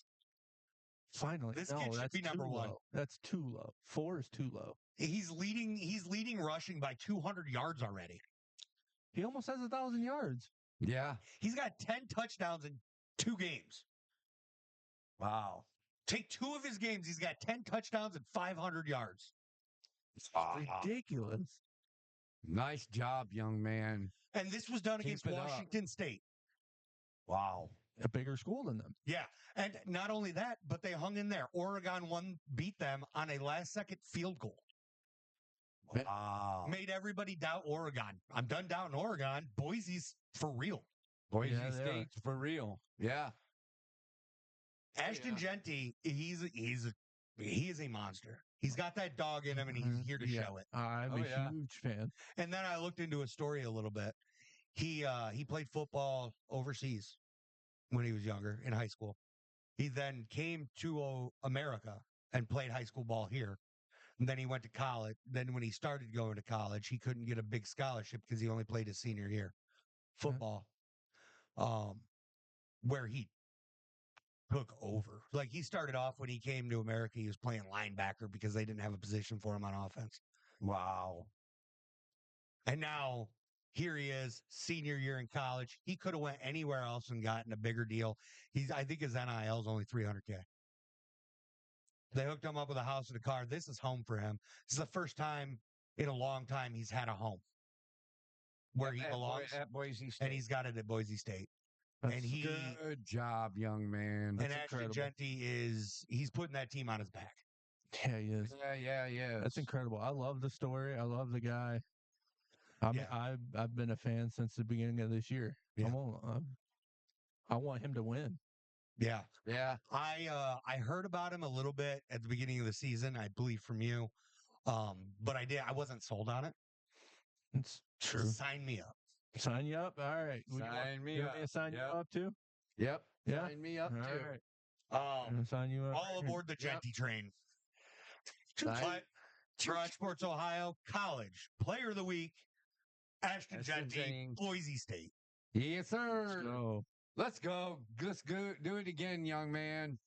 Finally. This no, kid should that's be number too 1. low. That's too low. 4 is too low. He's leading rushing by 200 yards already. He almost has 1,000 yards. Yeah. He's got 10 touchdowns in 2 games. Wow. Take 2 of his games, he's got 10 touchdowns and 500 yards. Ridiculous. Nice job, young man. And this was done against Keep it up. Washington State. Wow. A bigger school than them. Yeah. And not only that, but they hung in there. Oregon beat them on a last second field goal. Wow. Made everybody doubt Oregon. I'm done doubting Oregon. Boise's for real. Boise Yeah, they are. State's for real. Yeah. Ashton Genty, he is a monster. He's got that dog in him, and he's here to show it. I'm a huge fan. And then I looked into his story a little bit. He played football overseas when he was younger in high school. He then came to America and played high school ball here. And then he went to college. Then when he started going to college, he couldn't get a big scholarship because he only played his senior year football. Where he took over. Like he started off when he came to America, he was playing linebacker because they didn't have a position for him on offense. Wow. And now here he is, senior year in college. He could have went anywhere else and gotten a bigger deal. I think his NIL is only $300K. They hooked him up with a house and a car. This is home for him. This is the first time in a long time he's had a home where he belongs at Boise State. and he's got it at Boise State. That's And Good job, young man. and Ashton Genty he's putting that team on his back. Yeah, he is. Yeah. That's incredible. I love the story. I love the guy. I've been a fan since the beginning of this year. Yeah. I want him to win. Yeah. Yeah. I heard about him a little bit at the beginning of the season, I believe from you. But I wasn't sold on it. It's true. Sign me up. Sign you up? All right. Sign me you up. want me to sign you up too? Yep. Yeah. Sign me up All too. right. Um, I'm gonna sign you up. all aboard the Genty train. But Garage Sports Ohio College Player of the Week, Ashton Genty, Boise State. Yes, sir. So, Let's go. Let's go. Do it again, young man.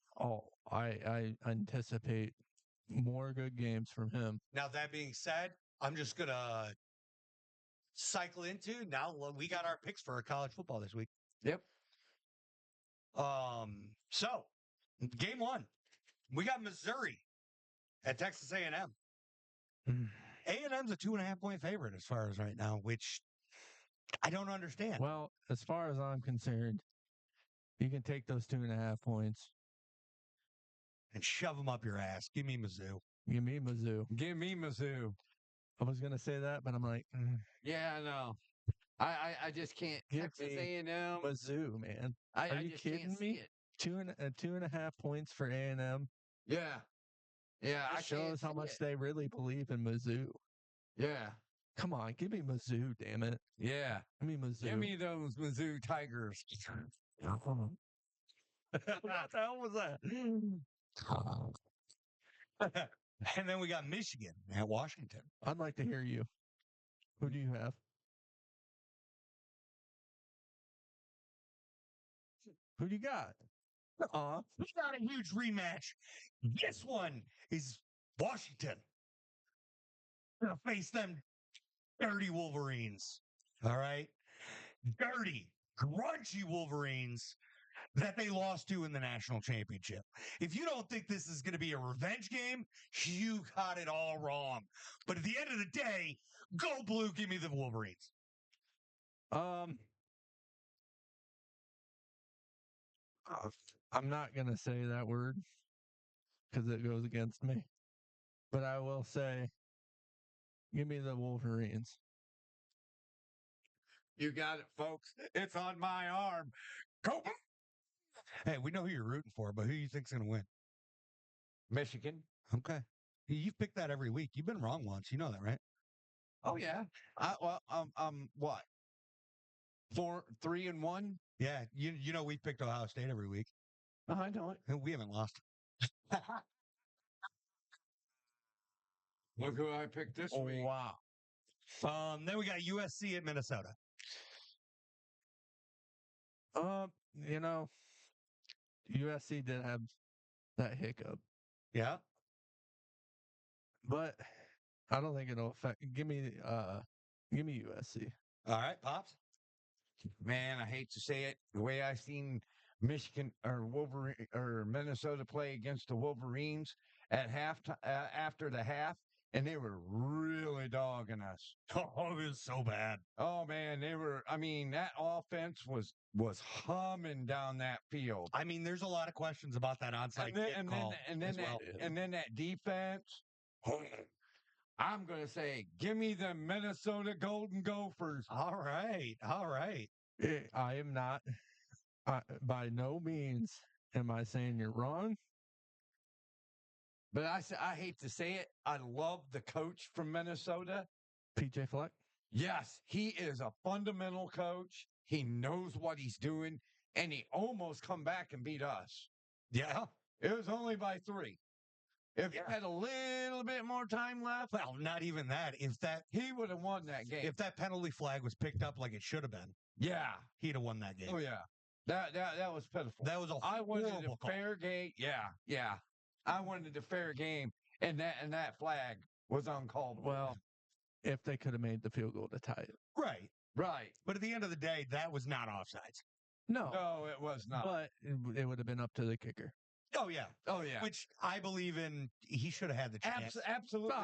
I anticipate more good games from him. Now that being said, I'm just gonna cycle into now. We got our picks for our college football this week. Yep. So game one, we got Missouri at Texas A&M. A&M's a 2.5-point favorite as far as right now, which I don't understand. Well, as far as I'm concerned, you can take those 2.5 points and shove them up your ass. Give me Mizzou. Give me Mizzou. Give me Mizzou. I was gonna say that, but I'm like, Yeah, I know. I just can't. Give Texas me A&M. Mizzou, man. Are you kidding me? 2.5 points for A&M. Yeah. Yeah. That shows how much they really believe in Mizzou. Yeah. Come on, give me Mizzou, damn it. Yeah. Give me Mizzou. Give me those Mizzou Tigers. What the hell was that? And then we got Michigan at Washington. I'd like to hear you. Who do you have? Who do you got? It's not a huge rematch. This one is Washington. Gonna face them dirty Wolverines. All right? Dirty, grungy Wolverines that they lost to in the national championship. If you don't think this is going to be a revenge game, you got it all wrong. But at the end of the day, go blue, give me the Wolverines. I'm not going to say that word because it goes against me. But I will say, give me the Wolverines. You got it, folks. It's on my arm. Go. Hey, we know who you're rooting for, but who you think's going to win? Michigan. Okay. You've picked that every week. You've been wrong once. You know that, right? Oh yeah. What? 3-1. Yeah. You know we picked Ohio State every week. Oh, I know it. And we haven't lost. Look who I picked this week. Wow. Then we got USC at Minnesota. USC did have that hiccup. Yeah. But I don't think it'll affect. Give me USC. All right, Pops. Man, I hate to say it. The way I seen Michigan or Wolverine or Minnesota play against the Wolverines at half after the half, and they were really dogging us. Oh, it was so bad. Oh man, they were. I mean, that offense was humming down that field. I mean, there's a lot of questions about that onside kick call as well. And then that defense. I'm gonna say, give me the Minnesota Golden Gophers. All right, all right. I am not, by no means am I saying you're wrong. But I hate to say it, I love the coach from Minnesota. PJ Fleck. Yes, he is a fundamental coach. He knows what he's doing, and he almost come back and beat us. Yeah. It was only by 3. If Yeah. he had a little bit more time left, Well, not even that. he would have won that game. If that penalty flag was picked up like it should have been, yeah, he'd have won that game. oh yeah, that was pitiful. That was a I wanted horrible a call. fair game. Yeah, I wanted a fair game, and that flag was uncalled for. Well, if they could have made the field goal to tie it. Right. Right. But at the end of the day, that was not offsides. No, it was not. But it would have been up to the kicker. Oh, yeah. Oh yeah, Which I believe in. He should have had the chance. absolutely.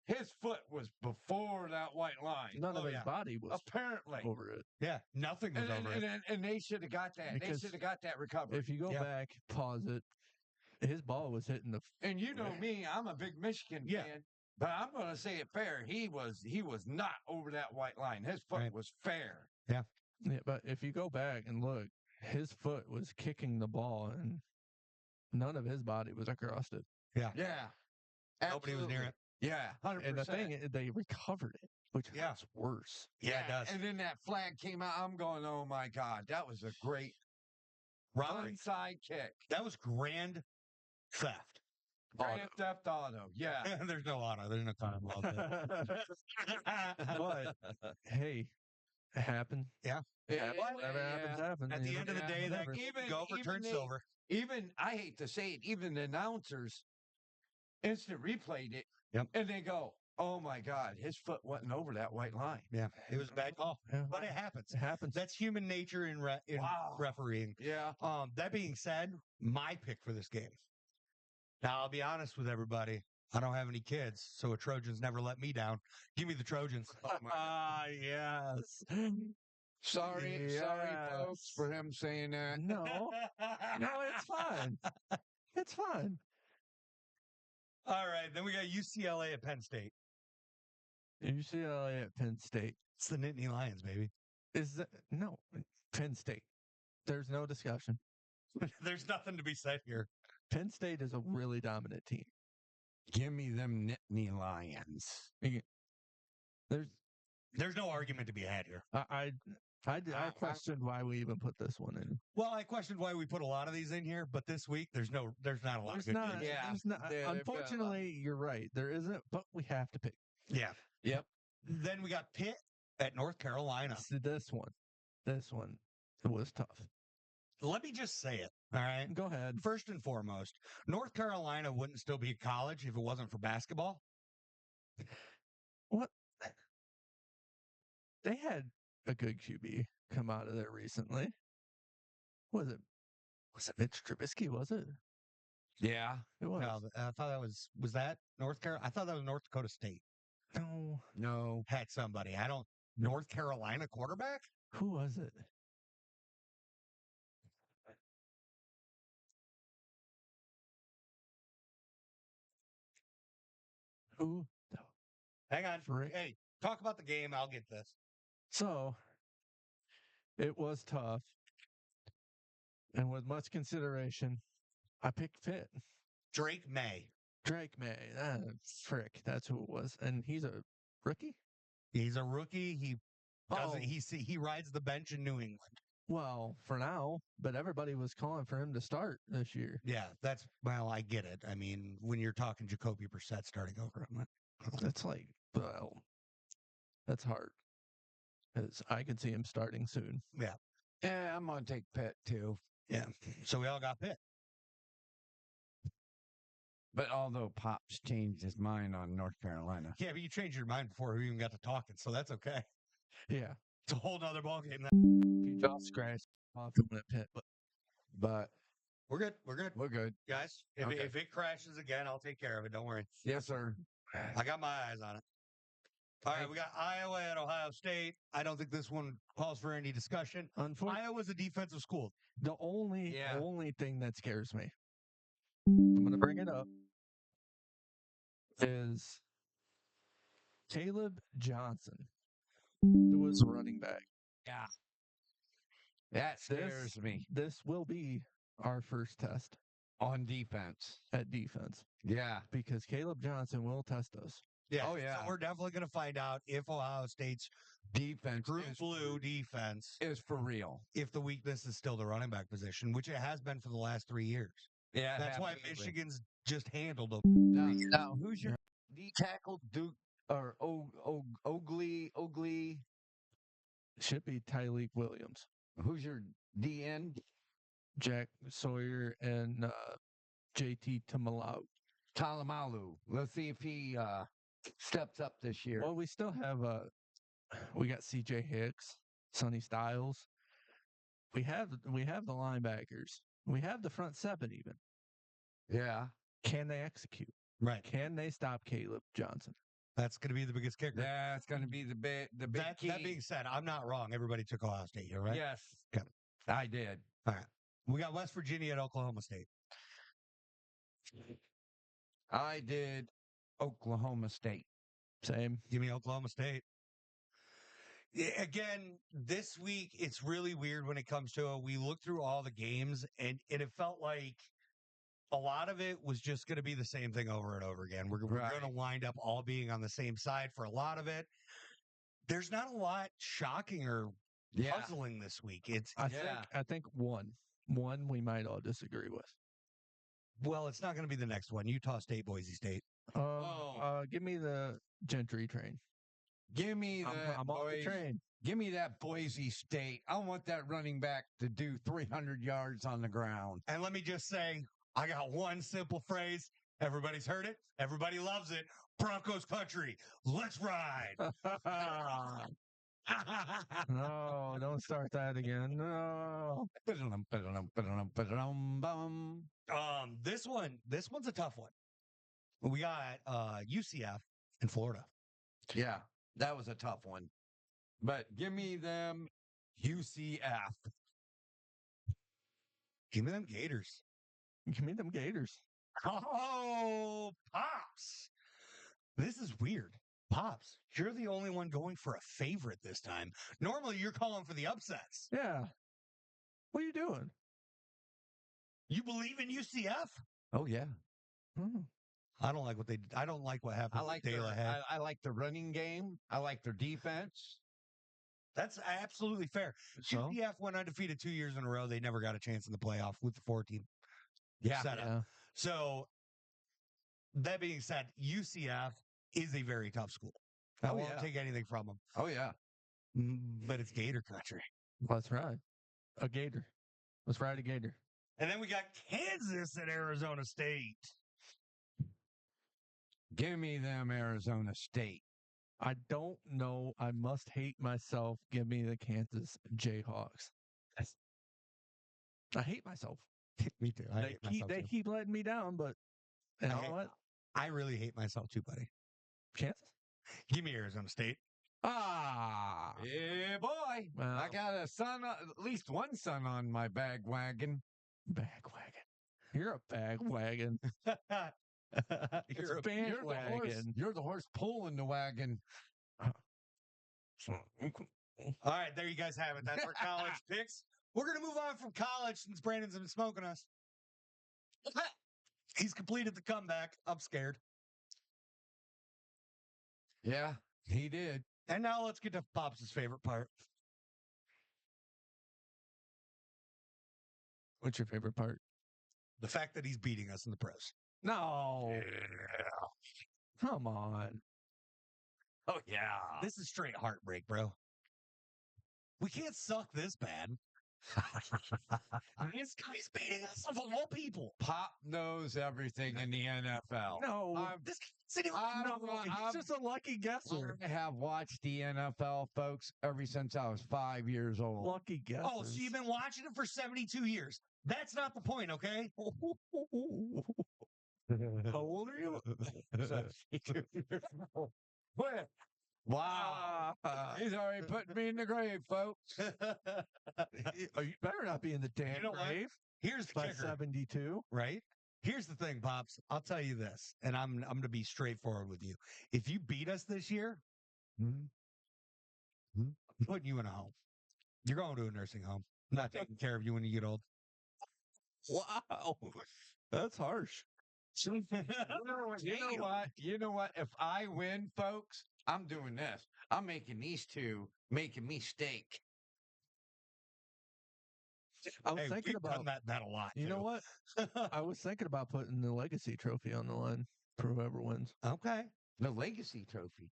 His foot was before that white line. None of Oh, his yeah. body was Apparently. over it. Yeah. Nothing was over it. And they should have got that. They Because should have got that recovery. If you go Yeah. back, pause it, his ball was hitting the. And you know me, I'm a big Michigan Yeah. fan, but I'm going to say it fair. He was not over that white line. His foot Right. was fair. Yeah, but if you go back and look, his foot was kicking the ball, and none of his body was across it. Yeah. Nobody was near absolutely. it. Yeah, 100%. And the thing is, they recovered it, which was worse. Yeah, it does. And then that flag came out. I'm going, oh my God, that was a great Robbery. onside kick. That was grand theft. Grand Theft Auto. Yeah. There's no auto. There's no time But hey, it happened. Yeah. Whatever happens, happens. At the end of the day, that Even- Gopher even turned they- silver. Even, I hate to say it, even the announcers instant replayed it. Yep. And they go, oh my God, his foot wasn't over that white line. Yeah, it was a bad call, Yeah. but it happens. It happens. That's human nature in Wow. refereeing. Yeah. That being said, my pick for this game. Now, I'll be honest with everybody. I don't have any kids, so a Trojans never let me down. Give me the Trojans. Ah, yes. Sorry, folks, for him saying that. No, no, it's fine. It's fine. All right, then we got UCLA at Penn State. UCLA at Penn State. It's the Nittany Lions, baby. Is that no Penn State? There's no discussion. There's nothing to be said here. Penn State is a really dominant team. Give me them Nittany Lions. There's no argument to be had here. I questioned why we even put this one in. Well, I questioned why we put a lot of these in here, but this week there's not a lot of good games. Yeah. There's not, unfortunately, you're right. There isn't, but we have to pick. Yeah. Yep. Then we got Pitt at North Carolina. This one was tough. Let me just say it. All right. Go ahead. First and foremost, North Carolina wouldn't still be a college if it wasn't for basketball. What? They had a good QB come out of there recently. Was it Mitch Trubisky? Was it? Yeah. It was. No, I thought that was that North Carolina? I thought that was North Dakota State. No. Had somebody. North Carolina quarterback? Who was it? Who? Hang on. Frick. Hey, talk about the game. I'll get this. So, it was tough. And with much consideration, I picked Pitt. Drake May. Drake May. Frick. That's who it was. And he's a rookie? He's a rookie. He doesn't. He rides the bench in New England. Well, for now, but everybody was calling for him to start this year. Yeah, I get it. I mean, when you're talking Jacoby Brissett starting over him, That's that's hard. Because I could see him starting soon. Yeah. Yeah, I'm going to take Pitt too. Yeah. So we all got Pitt. But although Pops changed his mind on North Carolina. Yeah, but you changed your mind before we even got to talking, so that's okay. Yeah. It's a whole nother ballgame. You just scratched off and went Pitt, But We're good. We're good. we're good. Guys, if it crashes again, I'll take care of it. Don't worry. Yes, sir. I got my eyes on it. All right, we got Iowa at Ohio State. I don't think this one calls for any discussion. Unfortunately, Iowa's a defensive school. the only thing that scares me, I'm going to bring it up, is Caleb Johnson, who was running back. Yeah. That scares me This will be our first test on defense. at defense Yeah. because Caleb Johnson will test us. Yeah. Oh, yeah. So we're definitely going to find out if Ohio State's Defense true is, blue defense is for real. if the weakness is still the running back position, which it has been for the last 3 years. Yeah. That's why absolutely. Michigan's just handled them. Now who's your D tackle? Duke or Oakley? Should be Tyleek Williams, Who's your DN? Jack Sawyer, and JT Tamalau. Talamalu. Let's see if he steps up this year. Well, we still have we got CJ Hicks, Sonny Styles. We have the linebackers. We have the front seven even. Yeah. Can they execute? Right. Can they stop Caleb Johnson? That's going to be the biggest kicker. Yeah, it's going to be the big key. That being said, I'm not wrong. Everybody took Ohio State here, right? Yes. Okay. I did. All right. We got West Virginia at Oklahoma State. I did Oklahoma State. Same. Give me Oklahoma State. Again, this week, it's really weird when it comes to it. We looked through all the games, and it felt like a lot of it was just going to be the same thing over and over again. We're Right. going to wind up all being on the same side for a lot of it. There's not a lot shocking or puzzling this week. I think one we might all disagree with. Well, it's not going to be the next one. Utah State, Boise State. Give me the Gentry train. Give me that. I'm on the train. Give me that Boise State. I want that running back to do 300 yards on the ground. And let me just say, I got one simple phrase. Everybody's heard it. Everybody loves it. Broncos country. Let's ride. No, don't start that again. No. This one's a tough one. We got UCF in Florida. Yeah, that was a tough one. But give me them UCF. Give me them Gators. Give me them Gators. Oh, Pops. This is weird. Pops, you're the only one going for a favorite this time. Normally, you're calling for the upsets. Yeah. What are you doing? You believe in UCF? Oh, yeah. I don't like what they. I don't like what happened. I like the running game. I like their defense. That's absolutely fair. So? UCF went undefeated 2 years in a row. They never got a chance in the playoff with the 4-team setup. Yeah. So, that being said, UCF is a very tough school. I won't take anything from them. Oh, yeah. But it's Gator country. Let's ride. A Gator. Let's ride a Gator. And then we got Kansas at Arizona State. Give me them Arizona State. I don't know. I must hate myself. Give me the Kansas Jayhawks. I hate myself. Me too. They keep letting me down, but you know what? I really hate myself too, buddy. Kansas? Give me Arizona State. Yeah, boy. Well, I got a son, at least one son on my bag wagon. Bag wagon. You're a bag wagon. You're a bandwagon. You're the horse pulling the wagon. All right, there you guys have it. That's our college picks. We're going to move on from college since Brandon's been smoking us. He's completed the comeback. I'm scared. Yeah, he did. And now let's get to Pops' favorite part. What's your favorite part? The fact that he's beating us in the pros. No. Come on. Oh, yeah. This is straight heartbreak, bro. We can't suck this bad. This guy's beating us of all people. Pop knows everything in the NFL. No. This guy's he's just a lucky guesser. I have watched the NFL, folks, ever since I was 5 years old. Lucky guesser. Oh, so you've been watching it for 72 years. That's not the point, okay? How old are you? What? Wow. He's already putting me in the grave, folks. You better not be in the damn You know what? grave Here's the by kicker, 72. right? Here's the thing, Pops. I'll tell you this, and I'm going to be straightforward with you. If you beat us this year, Mhm. I'm putting you in a home. You're going to a nursing home. I'm not taking care of you when you get old. Wow. That's harsh. You know what? You know what? If I win, folks, I'm doing this. I'm making these two making me steak. I was Hey, thinking we've done about, that a lot. you know what? I was thinking about putting the legacy trophy on the line for whoever wins. Okay. The legacy trophy.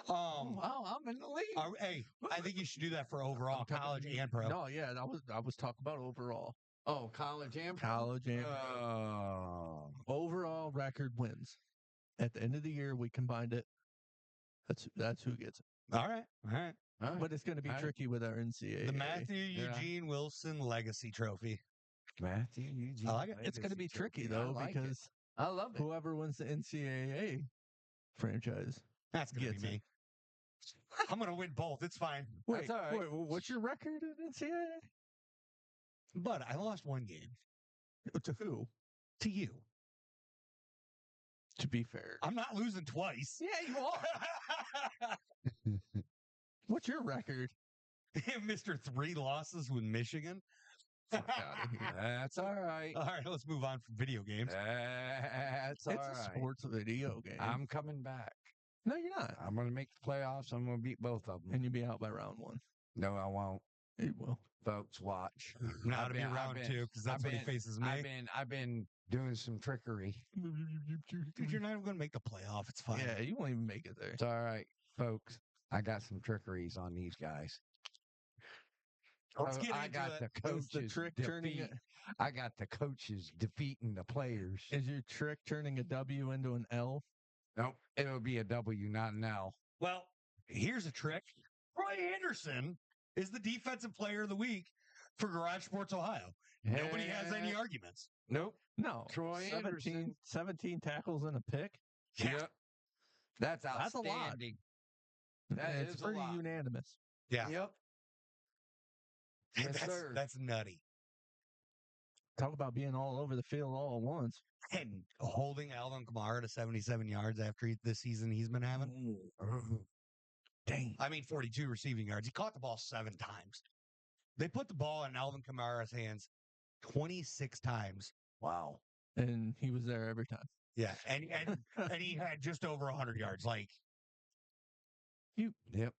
Wow, I'm in the league. Hey, I think you should do that for overall I'm talking- college and pro. No, yeah, I was talking about overall. Oh, college and pro? College and Oh. overall record wins. At the end of the year, we combined it. That's who gets it. All right. All right. All right. But it's going to be All right. tricky with our NCAA. The Matthew Eugene Wilson Legacy Trophy. Matthew Eugene. I like it. It's going to be Legacy tricky Trophy. though I like it. because I love it. whoever wins the NCAA franchise That's going to gets be it. me. I'm going to win both. It's fine. Wait, all right. wait, what's your record in NCAA? But I lost one game To who? to you. To be fair, I'm not losing twice. yeah, you are. What's your record? Mr. 3 losses with Michigan. Fuck outta here. That's all right. All right, let's move on from video games. That's all It's a right. sports video game. I'm coming back. No, you're not. I'm going to make the playoffs. I'm going to beat both of them. And you'll be out by round one. No, I won't. You will. Folks, watch. Now I've to be been- round I've been- 2 because that's I've when he been- faces me. I've been doing some trickery. Dude, you're not even going to make the playoff. It's fine. Yeah, you won't even make it there. It's all right, folks. I got some trickeries on these guys. Let's So get I into got it. the Is coaches the trick turning it? I got the coaches defeating the players. Is your trick turning a W into an L? Nope, it'll be a W, not an L. Well, here's a trick. Troy Anderson is the defensive player of the week for Garage Sports Ohio. Nobody has any arguments. Nope. No. Troy Anderson. 17 tackles and a pick. Yeah. Yep. That's That's a lot. outstanding. That And it's is a pretty lot. unanimous. Yeah. Yep. Yes, that's, sir. that's nutty. Talk about being all over the field all at once. And holding Alvin Kamara to 77 yards after this season he's been having. Dang. I mean, 42 receiving yards. He caught the ball 7 times. They put the ball in Alvin Kamara's hands 26 times. Wow. And he was there every time. Yeah. And he had just over 100 yards. Like, Yep.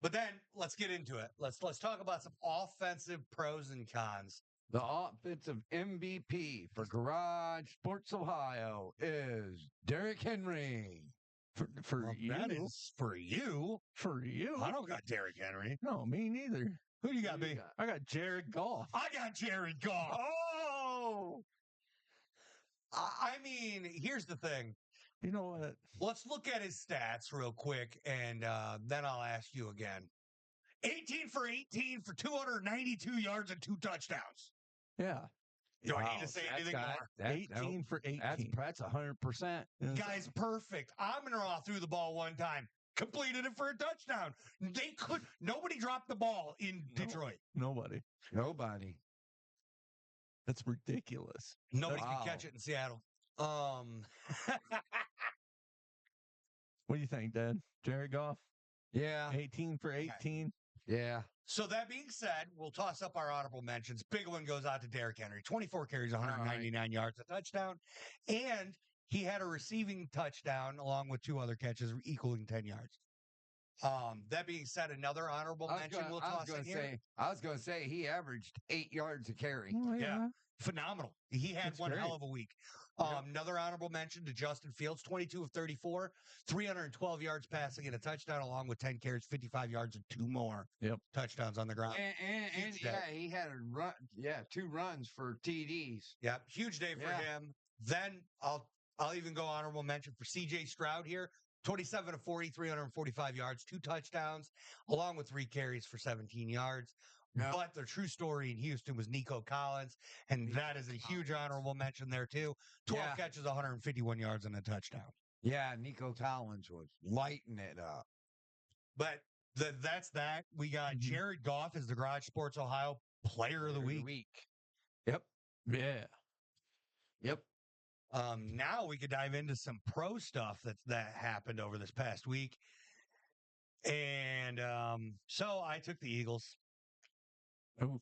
but then let's get into it. Let's talk about some offensive pros and cons. The offensive MVP for Garage Sports Ohio is Derrick Henry. For Well, you. that is for you. For you. I don't got Derrick Henry. No, me neither. Who do you got, B? I got Jared Goff. I got Jared Goff. Oh, I mean, here's the thing. You know what? Let's look at his stats real quick, and then I'll ask you again. 18 for 18 for 292 yards and 2 touchdowns. Yeah. Do I need to say anything more? 18 for 18. That's 100%. Guy's perfect. Amon-Ra threw the ball one time, completed it for a touchdown. Nobody dropped the ball in Detroit. Nobody. Nobody. That's ridiculous. Nobody Wow. can catch it in Seattle. What do you think, Dad? Jared Goff? Yeah. 18 for 18. Yeah. So that being said, we'll toss up our honorable mentions. Big one goes out to Derrick Henry. 24 carries, 199 yards, a touchdown. And he had a receiving touchdown along with 2 other catches equaling 10 yards. That being said, another honorable mention we'll toss in here. I was going to say he averaged 8 yards a carry. Oh, Yeah. Phenomenal. He had That's one great. hell of a week. Yep. Another honorable mention to Justin Fields, 22 of 34, 312 yards passing and a touchdown, along with 10 carries, 55 yards, and 2 more touchdowns on the ground. And Huge day. yeah, he had a run. Yeah, 2 runs for TDs. Yeah, huge day for him. Then I'll even go honorable mention for CJ Stroud here. 27 of 40, 345 yards, 2 touchdowns, along with 3 carries for 17 yards. Yep. But the true story in Houston was Nico Collins, and that is a huge honorable mention there too. 12 Yeah. catches, 151 yards, and a touchdown. Yeah, Nico Collins was lighting it up. But that's that. We got Jared Goff as the Garage Sports Ohio Player of the Week. Yep. Yeah. Yep. Now we could dive into some pro stuff that happened over this past week. And so I took the Eagles. Oh.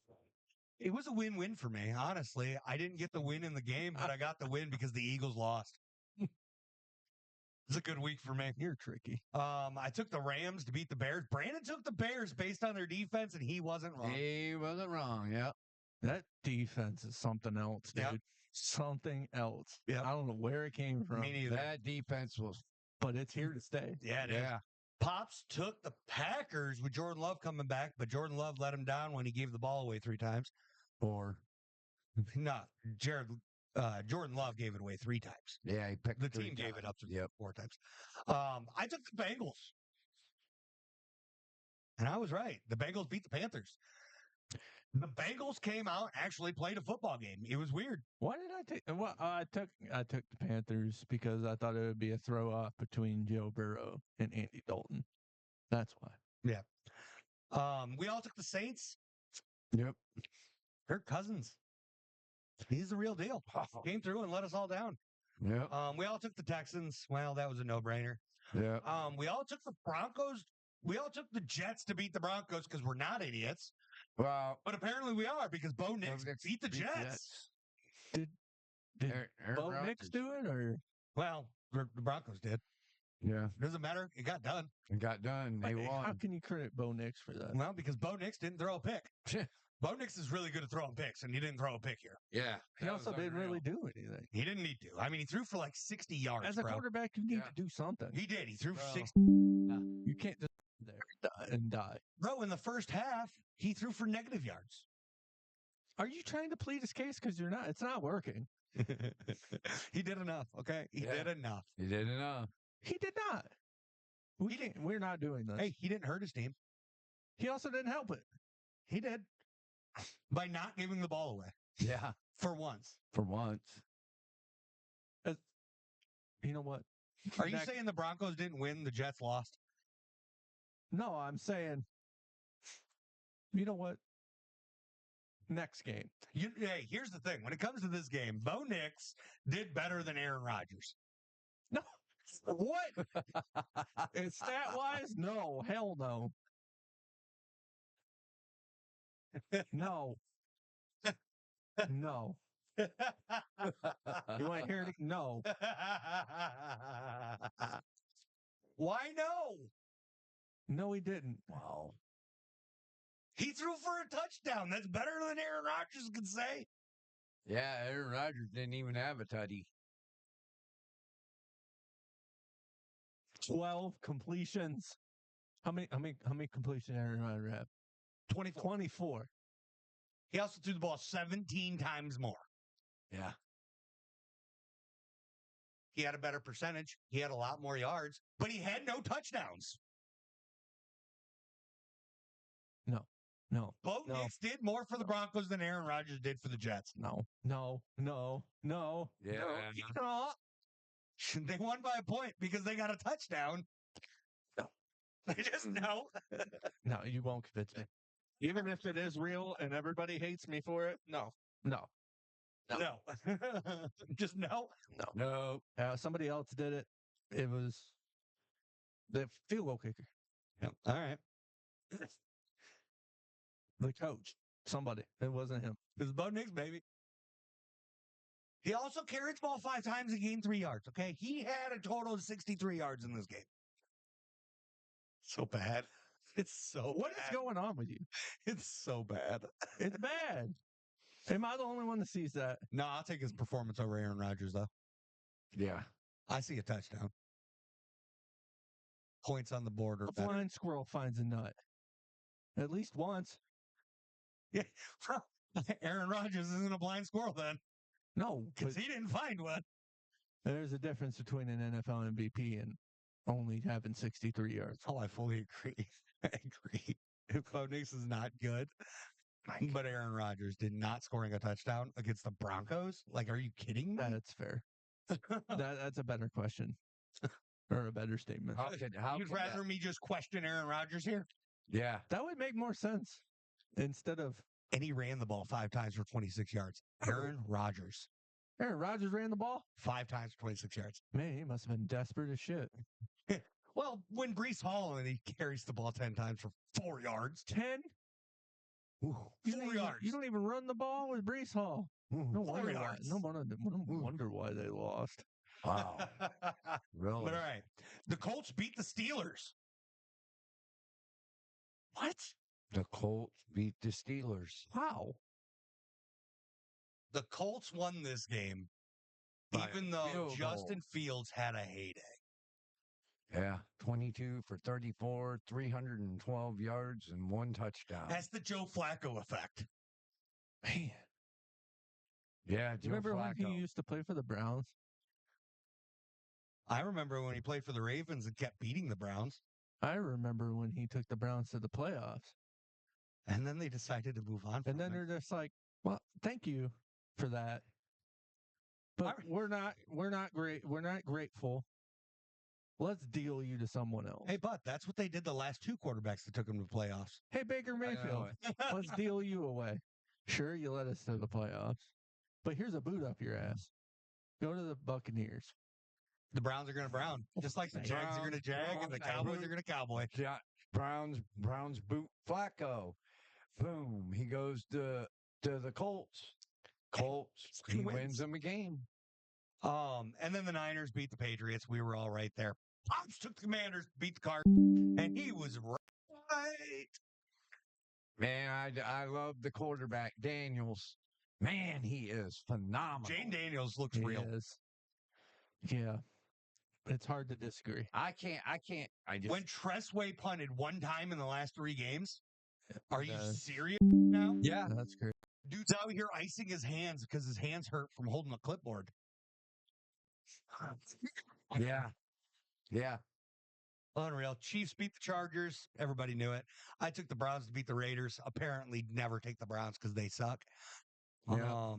It was a win-win for me, honestly. I didn't get the win in the game, but I got the win because the Eagles lost. It's a good week for me. You're tricky. I took the Rams to beat the Bears. Brandon took the Bears based on their defense, and he wasn't wrong. He wasn't wrong. Yep. That defense is something else, dude. Yep. Something else. Yep. I don't know where it came from, Me neither. That defense was. but it's here to stay. Yeah, it is. Yeah. Pops took the Packers with Jordan Love coming back, but Jordan Love let him down when he gave the ball away 3 times. Or. No, Jordan Love gave it away 3 times. Yeah, he picked The three team gave it up to Yep. 4 times. I took the Bengals. And I was right. The Bengals beat the Panthers. The Bengals came out and actually played a football game. It was weird. Why did I take? Well, I took the Panthers because I thought it would be a throw off between Joe Burrow and Andy Dalton. That's why. Yeah. We all took the Saints. Yep. Kirk Cousins. He's the real deal. Came through and let us all down. Yep. We all took the Texans. Well, that was a no-brainer. Yep. We all took the Broncos. We all took the Jets to beat the Broncos because we're not idiots. Well, But apparently we are because Bo Nix beat the Jets. Did Aaron Bo Nix Rodgers. do it or? Well, the Broncos did. Yeah. Doesn't matter. It got done. It got done. They How won. can you credit Bo Nix for that? Well, because Bo Nix didn't throw a pick. Bo Nix is really good at throwing picks, and he didn't throw a pick here. Yeah. He also didn't really do anything. He didn't need to. I mean, he threw for like 60 yards, As a bro. quarterback, you need to do something. He did. He threw for Bro. 60. You can't just there and die. Bro, in the first half, he threw for negative yards. Are you trying to plead his case? Because you're not. It's not working. He did enough, okay? He did enough. He did enough. He did not. We're not doing this. Hey, he didn't hurt his team. He also didn't help it. He did. By not giving the ball away. Yeah. For once. For once. You know what? Are you saying the Broncos didn't win, the Jets lost? No, I'm saying, you know what? Next game. Hey, here's the thing. When it comes to this game, Bo Nix did better than Aaron Rodgers. No. What? And stat-wise, no. Hell no. No. No. You want to hear it? No. Why no? No, he didn't. Wow. He threw for a touchdown. That's better than Aaron Rodgers could say. Yeah, Aaron Rodgers didn't even have a tutty. 12 completions. How many completions Aaron Rodgers have? 24. 24. He also threw the ball 17 times more. Yeah. He had a better percentage. He had a lot more yards, but he had no touchdowns. No. Bo Nix did more for the Broncos than Aaron Rodgers did for the Jets. No. Yeah. No. They won by a point because they got a touchdown. No. They just no. No, you won't convince me. Even if it is real and everybody hates me for it, no. No. Just no. No. Somebody else did it. It was the field goal kicker. Yep. All right. The coach. Somebody. It wasn't him. It was Bo Nix, baby. He also carried the ball 5 times and gained 3 yards, okay? He had a total of 63 yards in this game. So bad. It's so What bad. is going on with you? It's so bad. It's bad. Am I the only one that sees that? No, I'll take his performance over Aaron Rodgers, though. Yeah. I see a touchdown. Points on the board are A better. blind squirrel finds a nut. At least once. Yeah. Aaron Rodgers isn't a blind squirrel then, No, because he didn't find one. there's a difference between an NFL MVP and only having 63 yards. Oh, I fully agree. I agree. If Bo Nix is not good, But Aaron Rodgers did not scoring a touchdown against the Broncos. Like, are you kidding me? That's fair. That's a better question or a better statement. You'd rather me just question Aaron Rodgers here? Yeah. That would make more sense instead of And he ran the ball 5 times for 26 yards. Aaron Rodgers, Aaron Rodgers ran the ball. 5 times for 26 yards. Man, he must have been desperate as shit. Well, when Brees Hall and he carries the ball 10 times for 4 yards. 10? Ooh, 4 yards. You don't even run the ball with Brees Hall. No wonder why. yards. No wonder why they lost. Wow. Really? But all right, the Colts beat the Steelers. What? The Colts beat the Steelers. How? The Colts won this game, By even a though field Justin goal. Fields had a heyday. Yeah. 22 for 34, 312 yards, and 1 touchdown. That's the Joe Flacco effect. Man. Yeah, Joe Remember when he Flacco. used to play for the Browns? I remember when he played for the Ravens and kept beating the Browns, I remember when he took the Browns to the playoffs. and then they decided to move on. And then they're just like, well, thank you for that. But we're not great. We're not grateful. Let's deal you to someone else. Hey, but that's what they did the last 2 quarterbacks that took them to the playoffs. Hey, Baker Mayfield, let's deal you away. Sure, you led us to the playoffs, but here's a boot up your ass. Go to the Buccaneers. The Browns are going to Brown, just like the Jags are going to Jag, and the Cowboys are going to Cowboy. Yeah, Browns boot Flacco. Boom. He goes to the Colts. He wins them a game. And then the Niners beat the Patriots. We were all right there. Pops took the Commanders, beat the Cardinals, and he was right. Man, I love the quarterback, Daniels. Man, he is phenomenal. Jane Daniels looks He real. is. Yeah. It's hard to disagree. I can't. I just. When Tressway punted 1 time in the last 3 games, are you That's- serious now? Yeah. That's great. Dude's out here icing his hands because his hands hurt from holding a clipboard. Yeah. Yeah. Unreal. Chiefs beat the Chargers. Everybody knew it. I took the Browns to beat the Raiders. Apparently, never take the Browns because they suck. Yeah.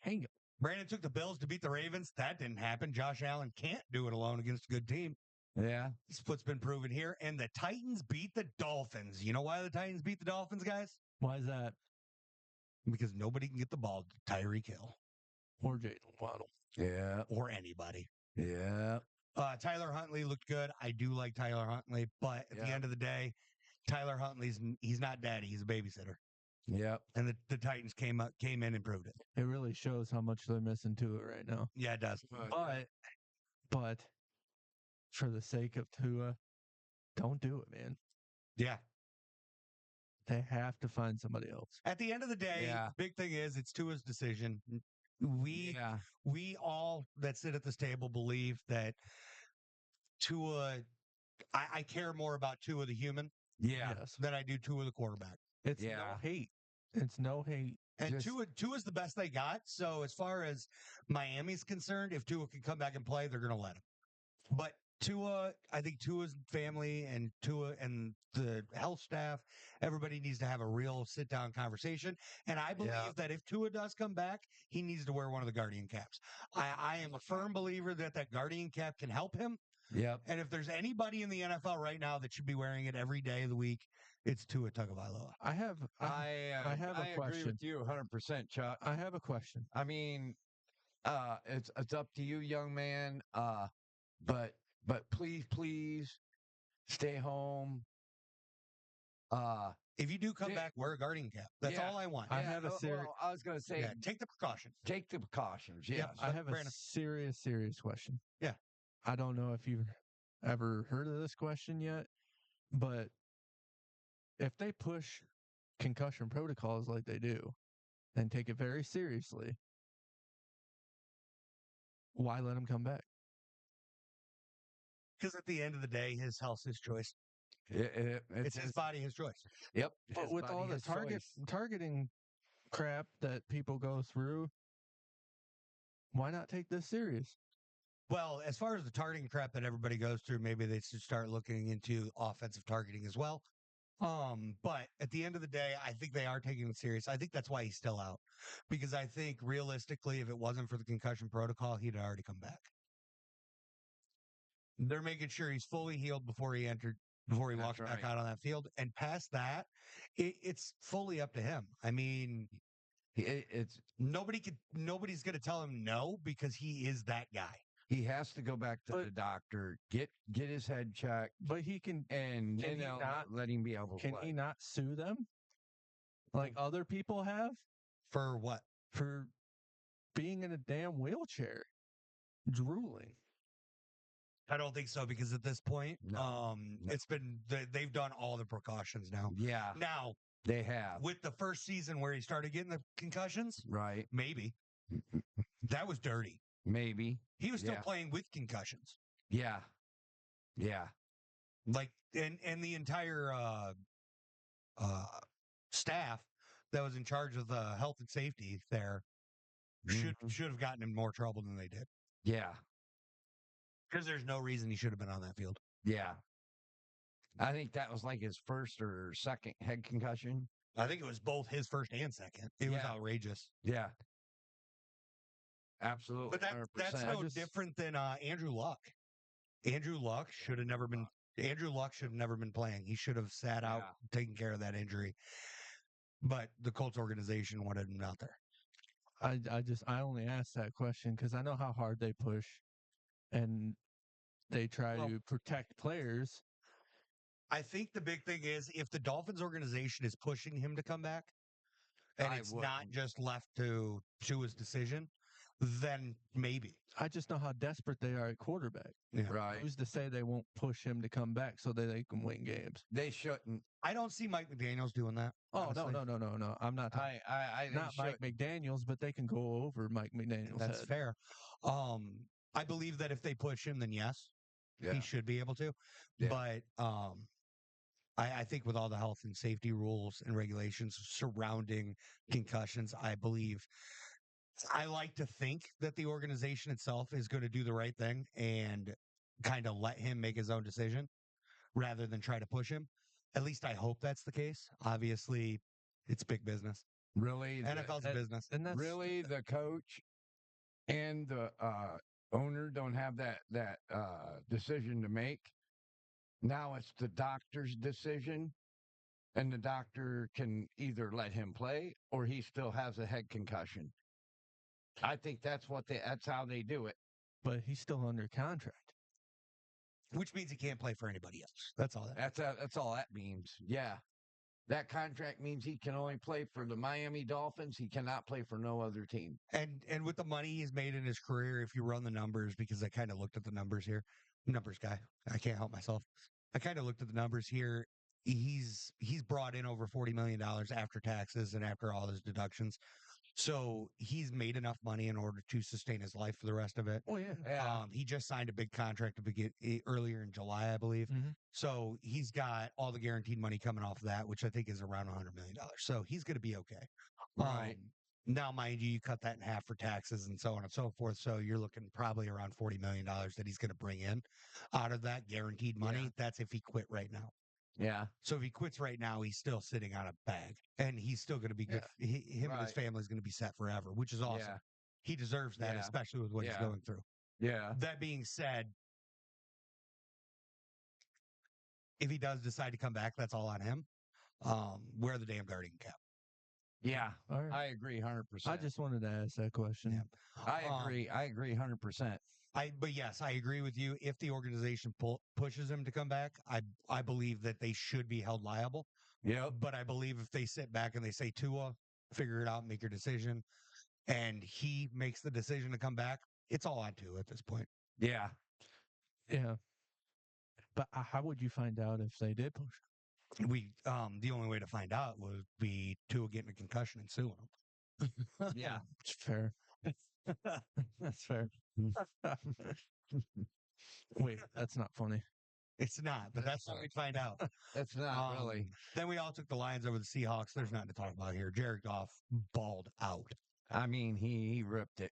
Dang it. Brandon took the Bills to beat the Ravens. That didn't happen. Josh Allen can't do it alone against a good team. Yeah. That's what's been proven here. And the Titans beat the Dolphins. You know why the Titans beat the Dolphins, guys? Why is that? Because nobody can get the ball to Tyreek Hill Or Jalen Waddle. Yeah. or anybody. Yeah. Tyler Huntley looked good. I do like Tyler Huntley, but at the Yeah. end of the day, Tyler he's not daddy. He's a babysitter. Yep. And the Titans came in and proved it. It really shows how much they're missing to it right now. Yeah, it does. But for the sake of Tua, don't do it, man. Yeah. They have to find somebody else. At the end of the day, Yeah. the big thing is it's Tua's decision. We all that sit at this table believe that Tua. I care more about Tua the human Yeah. Yes. than I do Tua the quarterback. It's Yeah. no hate. It's no hate. And Just- Tua's the best they got. So as far as Miami's concerned, if Tua can come back and play, they're going to let him. But I think Tua's family and Tua and the health staff, everybody needs to have a real sit down conversation. And I believe that if Tua does come back, he needs to wear one of the Guardian caps. I am a firm believer that Guardian cap can help him. Yep. And if there's anybody in the NFL right now that should be wearing it every day of the week, it's Tua Tagovailoa. I have I have a agree question. with you 100%, Chuck. I have a question. I mean, it's up to you, young man. But please stay home. If you do come Yeah. back, wear a Guardian cap. That's Yeah. all I want. I have a well, I was going to say, Yeah, take the precautions. take the precautions. Yep. Yes. I have a Brandon. serious question. Yeah. I don't know if you've ever heard of this question yet, but if they push concussion protocols like they do and take it very seriously, why let him come back? Because at the end of the day, his health's his choice. It's It's his body, his choice. Yep. But his with body, all the his choice. targeting crap that people go through, why not take this serious? Well, as far as the targeting crap that everybody goes through, maybe they should start looking into offensive targeting as well. But at the end of the day, I think they are taking it serious. I think that's why he's still out. Because I think realistically, if it wasn't for the concussion protocol, he'd already come back. They're making sure he's fully healed before he That's walks back right. out on that field. And past that, it's fully up to him. I mean, It's nobody's gonna tell him no because he is that guy. he has to go back to But- the doctor, get his head checked, But he can and Can then he they'll not- let him be able to can play. he not sue them like other people have For what? for being in a damn wheelchair, drooling? I don't think so because at this point, No. it's been they've done all the precautions now. Yeah, Now, they have. with the first season where he started getting the concussions, Right. maybe that was dirty. Maybe. He was still Yeah. playing with concussions, Yeah. Yeah. like and the entire uh, staff that was in charge of the health and safety there Mhm. should have gotten in more trouble than they did Yeah. because there's no reason he should have been on that field. Yeah. I think that was like his first or second head concussion. I think it was both his first and second. It was Yeah. outrageous. Yeah. Absolutely. But that's 100%. no different than Andrew Luck. Andrew Luck should have never been. Andrew Luck should have never been playing. He should have sat out, taking care of that injury. But the Colts organization wanted him out there. I only asked that question because I know how hard they push, and they try Well- to protect players. I think the big thing is if the Dolphins organization is pushing him to come back, and I it's not wouldn't. just left to his decision, then maybe. I just know how desperate they are at quarterback. Yeah. Right. Who's to say they won't push him to come back so that they can win games? They shouldn't. I don't see Mike McDaniel's doing that. Oh honestly. no! I'm not talking I not Mike McDaniel's, but they can go over Mike McDaniel's That's head. fair. I believe that if they push him, then yes, Yeah. he should be able to. Yeah. But I think with all the health and safety rules and regulations surrounding concussions, I like to think that the organization itself is going to do the right thing and kind of let him make his own decision rather than try to push him. At least I hope that's the case. Obviously, it's big business. Really, NFL's a business. And that's really the coach and the owner don't have that decision to make. Now it's the doctor's decision, and the doctor can either let him play or he still has a head concussion. I think that's how they do it. but he's still under contract. Which means he can't play for anybody else. That's all that. That's all that means. Yeah. That contract means he can only play for the Miami Dolphins. He cannot play for no other team. And with the money he's made in his career, if you run the numbers, because I kind of looked at the numbers here, numbers guy, I can't help myself. I kind of looked at the numbers here. He's brought in over $40 million after taxes and after all his deductions. So he's made enough money in order to sustain his life for the rest of it. Oh yeah. Yeah. He just signed a big contract to begin earlier in July, I believe. Mhm. So he's got all the guaranteed money coming off of that, which I think is around $100 million. So he's going to be okay. Right. Now, mind you, you cut that in half for taxes and so on and so forth. So you're looking probably around $40 million that he's going to bring in out of that guaranteed money. Yeah. That's if he quit right now. Yeah. So if he quits right now, he's still sitting on a bag, and he's still going to be good. Him and his Right. family is going to be set forever, which is awesome. Yeah. He deserves that, Yeah. especially with what he's Yeah. going through. Yeah. That being said, if he does decide to come back, that's all on him. Wear the damn guardian cap. Yeah. All right. I agree 100%. I just wanted to ask that question. Yeah. I agree. I agree 100%. But yes, I agree with you. If the organization pushes him to come back, I believe that they should be held liable. Yep. But I believe if they sit back and they say, Tua, figure it out, make your decision, and he makes the decision to come back, it's all on Tua at this point. Yeah. Yeah. But how would you find out if they did push? The only way to find out would be Tua getting a concussion and suing him. Yeah. It's fair. That's fair. Wait, that's not funny. It's not, but that's how we find out. That's not really. Then we all took the Lions over the Seahawks. There's nothing to talk about here. Jared Goff balled out. I mean, he ripped it.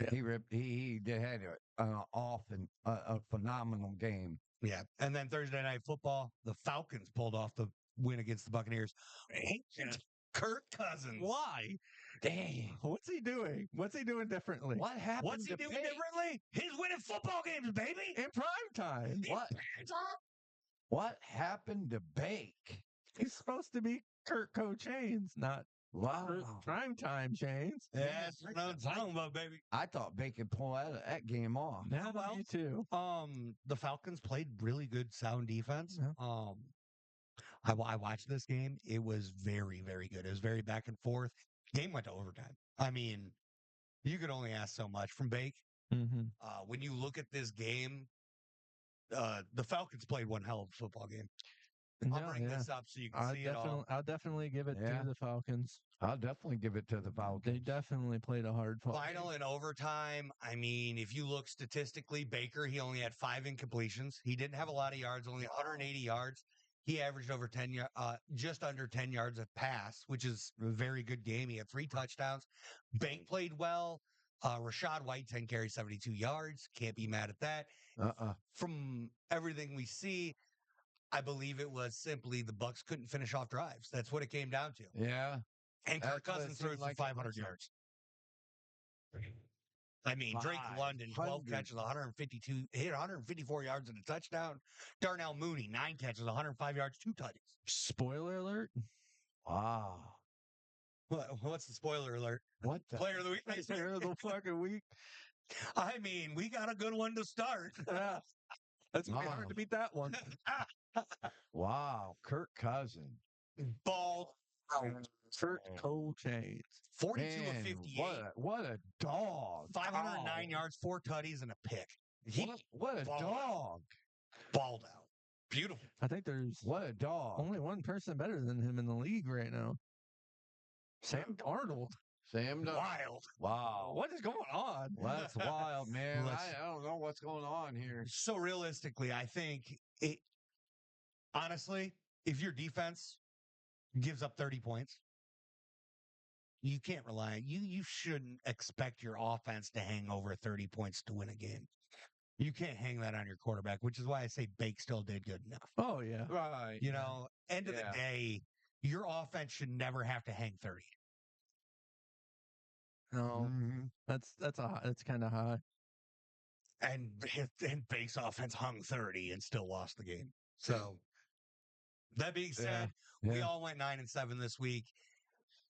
Yeah. He ripped. He had a phenomenal game. Yeah. And then Thursday Night Football, the Falcons pulled off the win against the Buccaneers. Kirk Cousins. Why? Dang. What's he doing? What's he doing differently? What happened What's he to doing Pate? differently? He's winning football games, baby. In prime time. What happened to Bake? He's supposed to be Kurt Cochains, not Wow. primetime Chains. That's what I'm talking about, baby. I thought Bake could pull that game off. Now, me too. The Falcons played really good sound defense. Yeah. I watched this game. It was very, very good. It was very back and forth. Game went to overtime. I mean, you could only ask so much from Bake. Mm-hmm. When you look at this game, the Falcons played one hell of a football game. I'll bring this up so you can see it all. I'll definitely give it Yeah. to the Falcons. I'll definitely give it to the Falcons. They definitely played a hard football. Final and overtime. I mean, if you look statistically, Baker, he only had 5 incompletions. He didn't have a lot of yards, only 180 yards. He averaged over 10, just under 10 yards a pass, which is a very good game. He had 3 touchdowns. Bank played well. Rashad White, 10 carries, 72 yards. Can't be mad at that. From everything we see, I believe it was simply the Bucs couldn't finish off drives. That's what it came down to. Yeah. And Kirk That's what it Cousins threw seemed for like it 500 was. yards. I mean, Drake London, 12 500. catches, 152, hit 154 yards and a touchdown. Darnell Mooney, 9 catches, 105 yards, 2 touchdowns. Spoiler alert. Wow. What's the spoiler alert? What the? Player of the week. Player of the fucking week. I mean, we got a good one to start. Yeah. That's gonna be hard Wow. to beat that one. Wow. Kirk Cousins. Ball. Kurt Cochains. 42 Man, of 58. what a dog. 509 yards, 4 tutties, and a pick. He What a balled dog. balled out. Beautiful. I think there's What a dog. only one person better than him in the league right now. Sam Darnold. Sam Darnold. Wild. Wow. What is going on? Well, that's wild, man. Let's- I don't know what's going on here. So realistically, I think it honestly, if your defense gives up 30 points, you can't rely. You shouldn't expect your offense to hang over 30 points to win a game. You can't hang that on your quarterback, which is why I say Bake still did good enough. Oh yeah. Right. You know, end of the Yeah. day, your offense should never have to hang 30. No, Mhm. that's kind of high. And Bake's offense hung 30 and still lost the game. So that being said, we Yeah. all went 9-7 this week.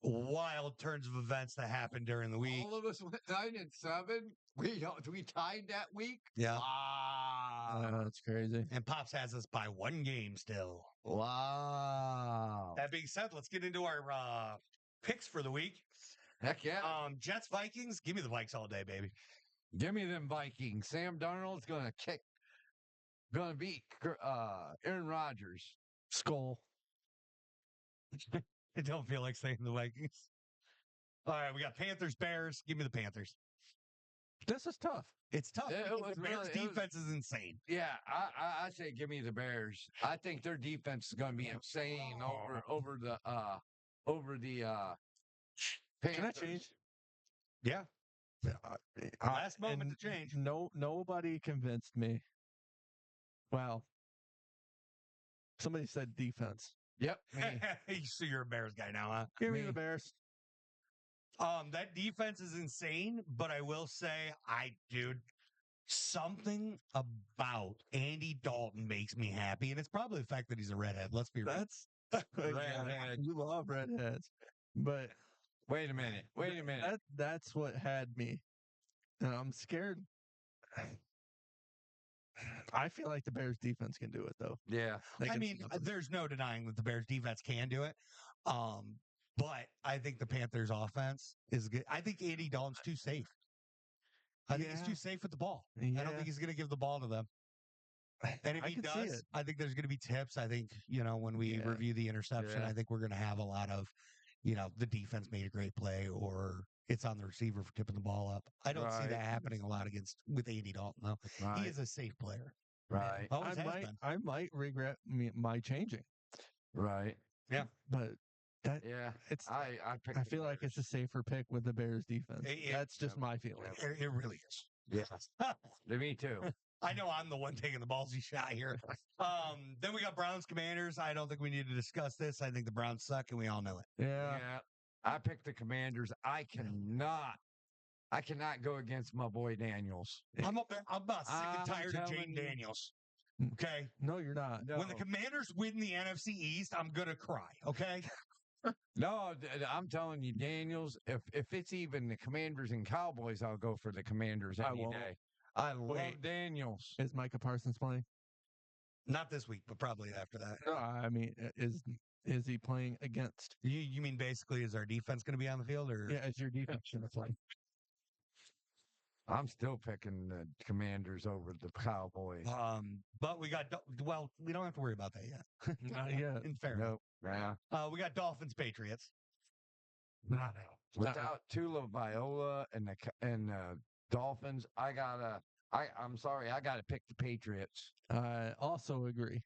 Wild turns of events that happened during the week. All of us went 9-7. We tied that week. Yeah. Wow. That's crazy. And Pops has us by 1 game still. Wow. That being said, let's get into our picks for the week. Heck yeah. Jets Vikings, give me the Vikes all day, baby. Give me them Vikings. Sam Darnold's gonna beat Aaron Rodgers. Skull. I don't feel like saying the Vikings. All right, we got Panthers, Bears. Give me the Panthers. This is tough. It's tough. It because was the Bears' really- defense is insane. Yeah, I say give me the Bears. I think their defense is gonna be insane over the Can I Panthers. change? Yeah. Last moment And to change. Nobody convinced me. Wow. Somebody said defense. Yep. Me. So you're a Bears guy now, huh? Give me Me. the Bears. That defense is insane, but I will say, dude, something about Andy Dalton makes me happy, and it's probably the fact that he's a redhead. Let's be real. That's Redhead. you love redheads, but Wait a minute. that's what had me. And I'm scared. I feel like the Bears defense can do it though. Yeah. They I can mean, stop them. there's no denying that the Bears defense can do it. But I think the Panthers offense is good. I think Andy Dalton's too safe. I think he's Yeah. too safe with the ball. I Yeah. don't think he's going to give the ball to them. And if I he could see does, it. I think there's going to be tips. I think, when we Yeah. review the interception, Yeah. I think we're going to have a lot of, the defense made a great play or it's on the receiver for tipping the ball up. I don't see Right. that happening a lot with Andy Dalton, though. Right. He is a safe player. Right. Always has been. I might regret my changing, Right. but that Yeah. it's. I picked I the feel like Bears. it's a safer pick with the Bears defense. It- That's just Yep. my feeling. It really is. Yeah. Me too. I know I'm the one taking the ballsy shot here. Then we got Browns Commanders. I don't think we need to discuss this. I think the Browns suck, and we all know it. Yeah. Yeah. I picked the Commanders. I cannot go against my boy Daniels. I'm about sick and I'm tired of telling Jane you. Daniels. Okay. No, you're not. No, When the Commanders win the NFC East, I'm gonna cry. Okay. no, I'm telling you, Daniels. If it's even the Commanders and Cowboys, I'll go for the Commanders I any won't. day. I love Wait. Daniels. Is Micah Parsons playing? Not this week, but probably after that. No, I mean, is he playing against? You mean basically is our defense going to be on the field, or Yeah, is your defense gonna play? I'm still picking the Commanders over the Cowboys. But we got we don't have to worry about that yet. Not yet. In fairness, Nope. Yeah. we got Dolphins Patriots. Without Tula Viola and the Dolphins, I'm sorry, I gotta pick the Patriots. I also agree.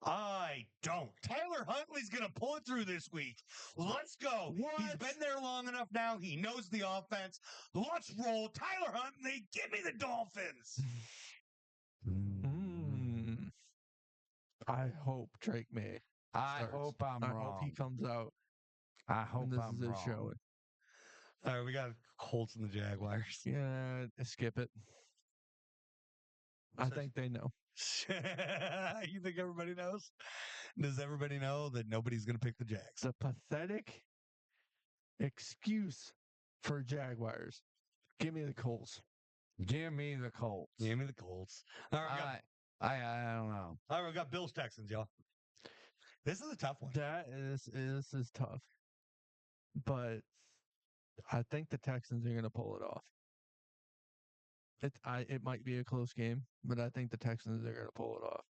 I don't. Tyler Huntley's going to pull it through this week. Let's go. What? He's been there long enough now. He knows the offense. Let's roll. Tyler Huntley, give me the Dolphins. I hope Drake May. I starts. hope I'm I wrong. hope he comes out. I hope and this I'm is his wrong. show. All right, we got Colts and the Jaguars. Yeah, skip it. I think they know. You think everybody knows? Does everybody know that nobody's going to pick the Jags? It's a pathetic excuse for Jaguars. Give me the Colts. Give me the Colts. Give me the Colts. All right, I don't know. all right, we got Bills Texans, y'all. This is a tough one. This is tough, but I think the Texans are going to pull it off. It might be a close game, but I think the Texans are going to pull it off.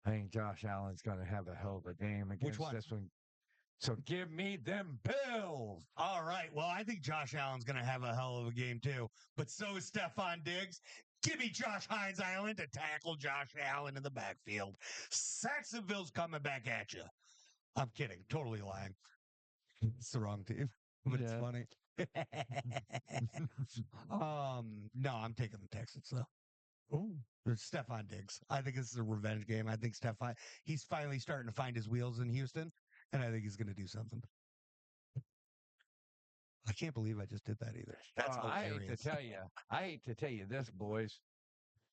I think Josh Allen's going to have a hell of a game against one? this one. So give me them Bills. All right. Well, I think Josh Allen's going to have a hell of a game, too. But so is Stephon Diggs. Give me Josh Hines Island to tackle Josh Allen in the backfield. Saxonville's coming back at you. I'm kidding. Totally lying. It's the wrong team, but it's Yeah. funny. No, I'm taking the Texans, though. Ooh. There's Stephon Diggs. I think this is a revenge game. I think he's finally starting to find his wheels in Houston, and I think he's going to do something. I can't believe I just did that either. That's hilarious. I hate to tell you this, boys.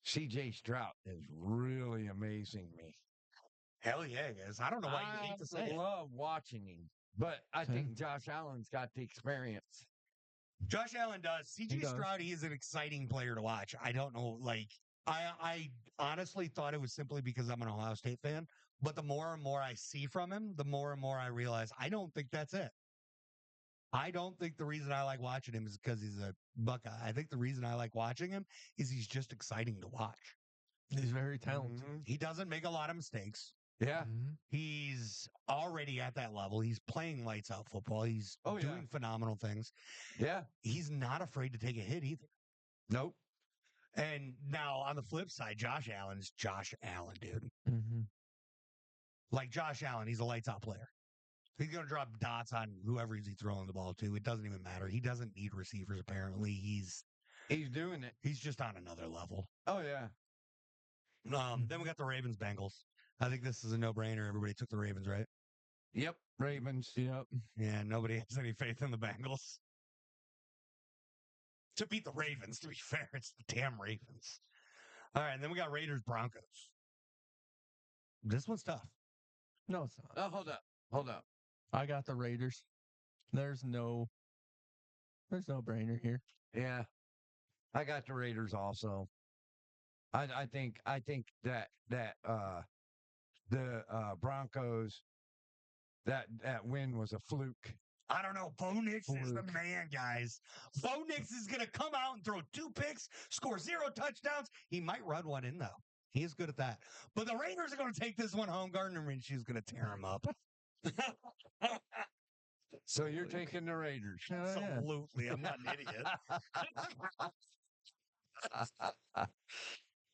C.J. Stroud is really amazing me. Hell yeah, guys. I don't know why you hate to say I it. love watching him, but I think Josh Allen's got the experience. Josh Allen does. C.J. Stroud, he is an exciting player to watch. I don't know, I honestly thought it was simply because I'm an Ohio State fan, but the more and more I see from him, the more and more I realize I don't think that's it. I don't think the reason I like watching him is because he's a Buckeye. I think the reason I like watching him is he's just exciting to watch. He's very talented. Mm-hmm. He doesn't make a lot of mistakes. Yeah. Mm-hmm. He's already at that level. He's playing lights out football. He's doing phenomenal things. Yeah. He's not afraid to take a hit either. Nope. And now on the flip side, Josh Allen is Josh Allen, dude. Mm-hmm. Like Josh Allen, he's a lights out player. He's going to drop dots on whoever he's throwing the ball to. It doesn't even matter. He doesn't need receivers, apparently. He's doing it. He's just on another level. Oh, yeah. Then we got the Ravens Bengals. I think this is a no-brainer. Everybody took the Ravens, right? Yep. Ravens. Yep. Yeah, nobody has any faith in the Bengals. To beat the Ravens, to be fair, it's the damn Ravens. All right, and then we got Raiders Broncos. This one's tough. No, it's not. Oh, hold up. I got the Raiders. There's no brainer here. Yeah. I got the Raiders also. I think that the Broncos that win was a fluke. I don't know. Bo Nix is the man, guys. Bo Nix is going to come out and throw 2 picks, score 0 touchdowns. He might run one in, though. He is good at that. But the Raiders are going to take this one home. Gardner Minshew's going to tear him up. So you're taking the Raiders. Absolutely. I'm not an idiot.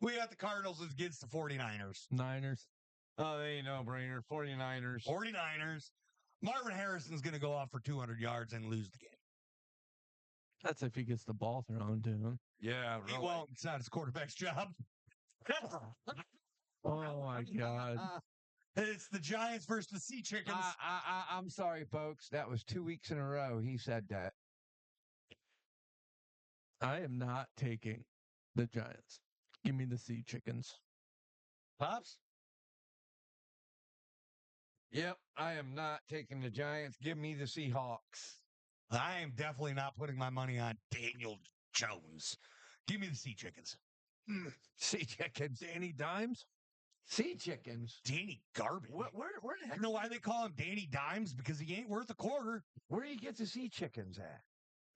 We got the Cardinals against the 49ers. Niners. Oh, they ain't no brainer. 49ers. 49ers. Marvin Harrison's going to go off for 200 yards and lose the game. That's if he gets the ball thrown to him. Yeah, He really. won't. It's not his quarterback's job. Oh my God. It's the Giants versus the Sea Chickens. I'm sorry, folks. That was 2 weeks in a row he said that. I am not taking the Giants. Give me the Sea Chickens. Pops? Yep, I am not taking the Giants. Give me the Seahawks. I am definitely not putting my money on Daniel Jones. Give me the Sea Chickens. Sea chickens. Danny Dimes? Sea chickens. Danny Garbage. Where the heck? You know why they call him Danny Dimes? Because he ain't worth a quarter. Where do you get the sea chickens at?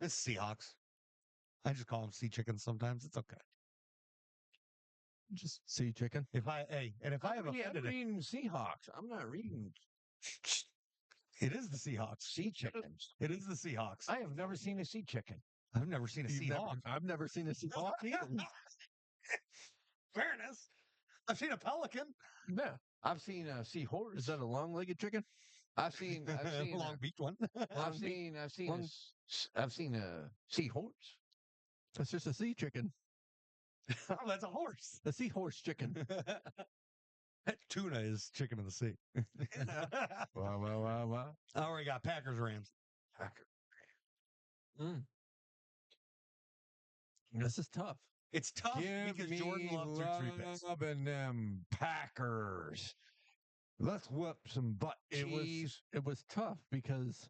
It's Seahawks. I just call them Sea Chickens sometimes. It's okay. Just Sea Chicken. If I have I'm offended it, reading Seahawks. I'm not reading it is the Seahawks. sea chickens. It is the Seahawks. I have never seen a sea chicken. I've never seen a Seahawk. I've never seen a Seahawk either. Fairness. I've seen a pelican. Yeah. I've seen a seahorse. Is that a long-legged chicken? I've seen Long beaked one. I've seen a seahorse. That's just a sea chicken. Oh, that's a horse. A seahorse chicken. Tuna is chicken of the sea. Wow. All right, got Packers Rams. This is tough. It's tough Give because me Jordan loves their three picks. loving them Packers. Let's whip some butt cheese. It was tough because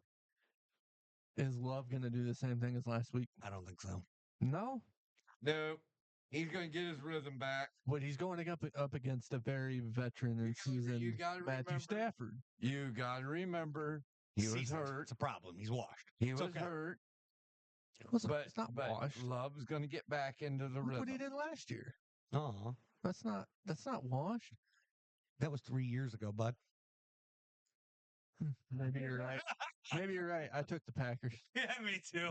is Love going to do the same thing as last week? I don't think so. No. No, he's going to get his rhythm back. But he's going up against a very veteran and seasoned Matthew Stafford. You got to remember, he was hurt. It's a problem. He's washed. He was hurt. It's not washed. Love's going to get back into the Look rhythm. what he did last year. Oh, That's not washed. that was 3 years ago, bud. Maybe you're right. Maybe you're right. I took the Packers. Yeah, me too.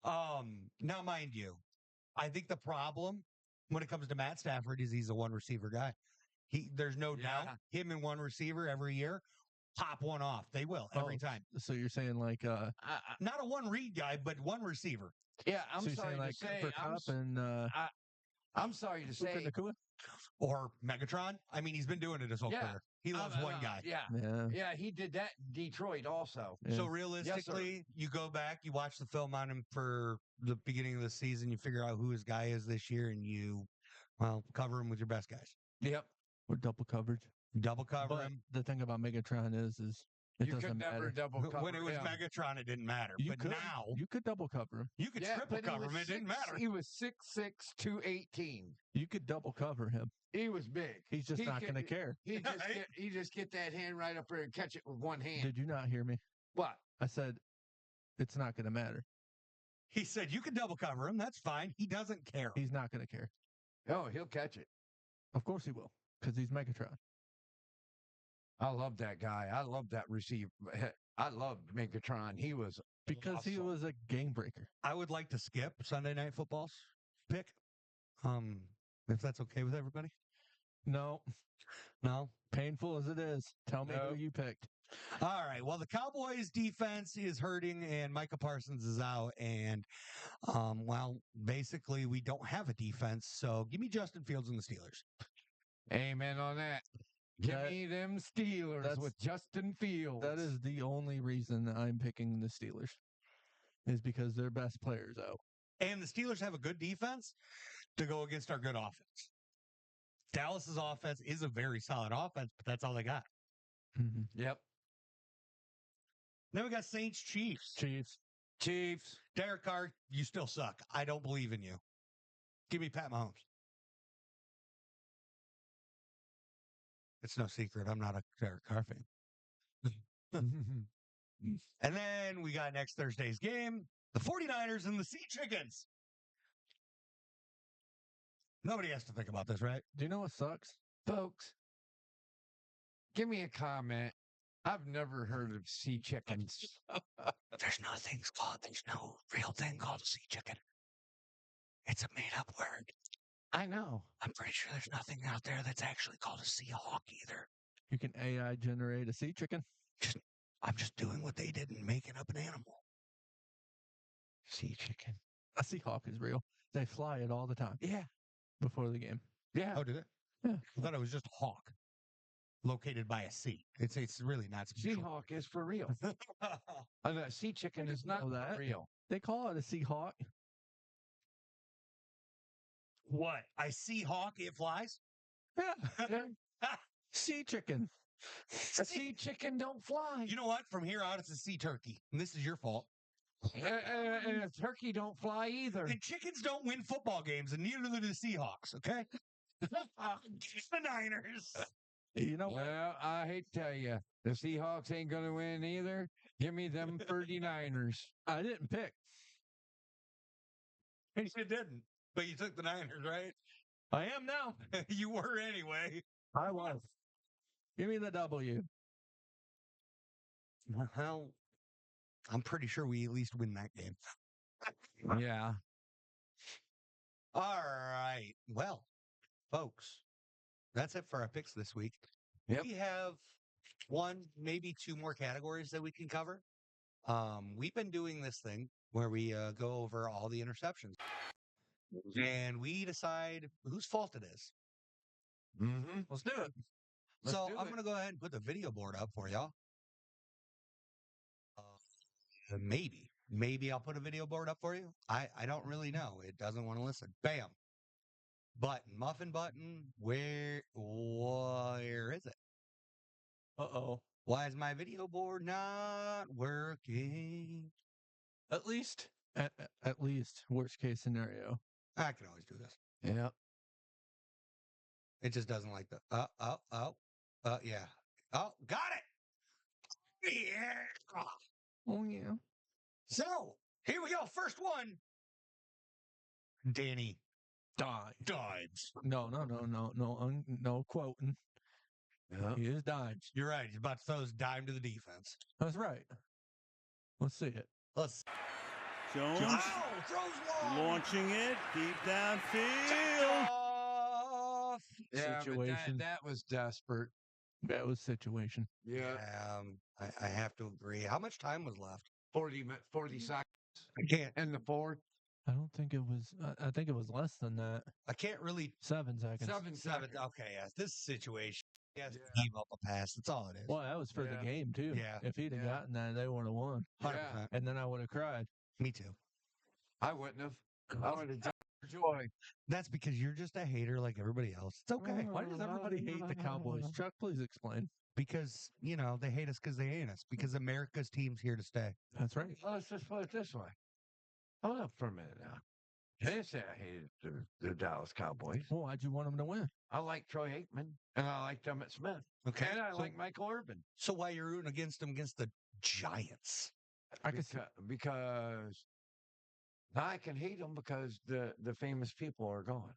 Now, mind you, I think the problem when it comes to Matt Stafford is he's a one receiver guy. There's no doubt him and one receiver every year pop one off. They will every time. So you're saying like Not a one read guy, but one receiver. Yeah, I'm so you're sorry saying to like say. Cooper Kupp and I'm sorry to say. Nakua? Or Megatron. I mean, he's been doing it his whole career. He loves one guy. Yeah, he did that in Detroit also. Yeah. So realistically, you go back, you watch the film on him for the beginning of the season, you figure out who his guy is this year, and you, cover him with your best guys. Yep. Or double coverage. Double cover But him. the thing about Megatron is it You doesn't could never matter. double cover. When it was him. Megatron, it didn't matter. But now, you could double cover him. you could triple cover him. It didn't matter. He was 6'6", 218. You could double cover him. He was big. He's just not going to care. He just get that hand right up there and catch it with one hand. Did you not hear me? What? I said it's not going to matter. He said, you can double cover him. That's fine. He doesn't care. He's not going to care. Oh, he'll catch it. Of course he will, because he's Megatron. I love that guy. I love that receiver. I loved Megatron. He was Because he awesome. was a game breaker. I would like to skip Sunday Night Football's pick. If that's okay with everybody. No. No? Painful as it is. Tell me who you picked. All right. Well, the Cowboys defense is hurting and Micah Parsons is out. And, basically we don't have a defense. So give me Justin Fields and the Steelers. Amen on that. Give me them Steelers with Justin Fields. That is the only reason I'm picking the Steelers. Is because their best player's out. And the Steelers have a good defense to go against our good offense. Dallas's offense is a very solid offense, but that's all they got. Mm-hmm. Yep. Then we got Saints Chiefs. Chiefs. Derek Carr, you still suck. I don't believe in you. Give me Pat Mahomes. It's no secret. I'm not a Derek Carr fan. And then we got next Thursday's game, the 49ers and the Sea Chickens. Nobody has to think about this, right? Do you know what sucks? Folks, give me a comment. I've never heard of sea chickens. There's no real thing called a sea chicken. It's a made-up word. I know. I'm pretty sure there's nothing out there that's actually called a sea hawk either. You can AI generate a sea chicken? I'm just doing what they did and making up an animal. Sea chicken. A sea hawk is real. They fly it all the time. Yeah. before the game. Yeah. Oh, did it? Yeah. I thought it was just hawk, located by a sea. It's really not special. Seahawk is for real. And a sea chicken is not know that. for real. They call it a Seahawk. What? I see hawk, it flies? Yeah. Sea chicken. A sea chicken don't fly. You know what? From here on, it's a sea turkey. And this is your fault. And a turkey don't fly either. And chickens don't win football games, and neither do the Seahawks, okay? The Niners. You know what? Well, I hate to tell you, the Seahawks ain't going to win either. Give me them 39ers. I didn't pick. You didn't, but you took the Niners, right? I am now. You were anyway. I was. Give me the W. Well, I'm pretty sure we at least win that game. Yeah. All right. Well, folks, that's it for our picks this week. Yep. We have one, maybe two more categories that we can cover. We've been doing this thing where we go over all the interceptions and we decide whose fault it is. Mm-hmm. Let's do it. Let's So do I'm it. going to go ahead and put the video board up for y'all. Maybe I'll put a video board up for you. I don't really know. It doesn't want to listen. Bam. Button, muffin button. Where is it? Uh-oh. Why is my video board not working? At least, at least, worst case scenario. I can always do this. Yeah. It just doesn't like the yeah. Oh, got it. Yeah. Oh, yeah. So here we go. First one. Danny Dimes. No, no quoting. Yeah. He is dimes. You're right. He's about to throw his dime to the defense. That's right. Let's see it. Let's. Jones Oh, throws long. launching it deep downfield. Off. Yeah, Situation. but that was desperate. That was situation. Yeah. I have to agree. How much time was left? 40 seconds. I can't. And the fourth. I don't think it was. I think it was less than that. I can't really. 7 seconds. 7 Seven. seconds. Okay, yes. This situation. Yes, Yeah. gave up a pass. That's all it is. Well, that was for Yeah. the game too. Yeah. If he'd have Yeah. gotten that, they would have won, 100%. and then I would have cried. Me too. I wouldn't have. I would have jumped for joy. That's because you're just a hater like everybody else. It's okay. Why does everybody hate the Cowboys? Chuck, please explain. Because, they hate us because they hate us. Because America's team's here to stay. That's right. Well, let's just put it this way. Hold up for a minute now. I didn't say I hated the Dallas Cowboys. Well, why'd you want them to win? I like Troy Aikman, and I like Emmett Smith, Okay. and I so, like Michael Irvin. so why you're rooting against them against the Giants? I can see. Because I can hate them because the famous people are gone.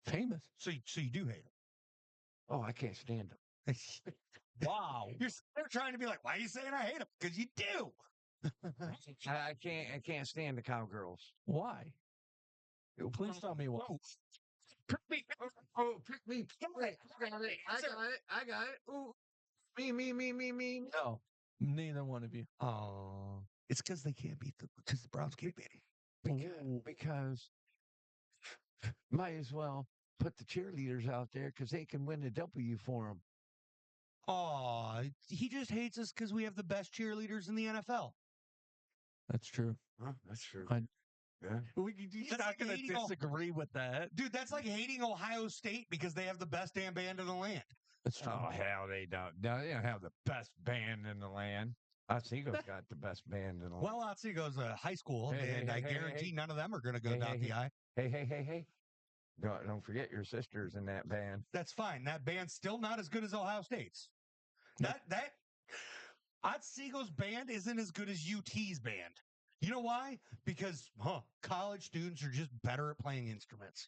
Famous. So you do hate Oh, I can't stand them. them. Wow. They're trying to be like, why are you saying I hate them? Because you do. I can't stand the cowgirls. Why? Please tell me why. Pick me. Oh, pick me. I got it. Ooh. Me. No, neither one of you. Oh. It's because they can't beat them. Because the Browns can't beat them. Because might as well put the cheerleaders out there because they can win a W for them. Oh, he just hates us because we have the best cheerleaders in the NFL. That's true. Huh? That's true. Yeah. You're That's not like going to hating on- disagree with that. Dude, that's like hating Ohio State because they have the best damn band in the land. That's true. Oh, hell, they don't. No, they don't have the best band in the land. Oswego's got the best band in the land. Well, Otsego a high school, Hey, and hey, I hey, guarantee hey. none of them are going to go Hey, dot hey, the hey. I. Hey. Don't forget your sisters in that band. That's fine. That band's still not as good as Ohio State's. That Otsego's band isn't as good as UT's band. You know why? Because college students are just better at playing instruments.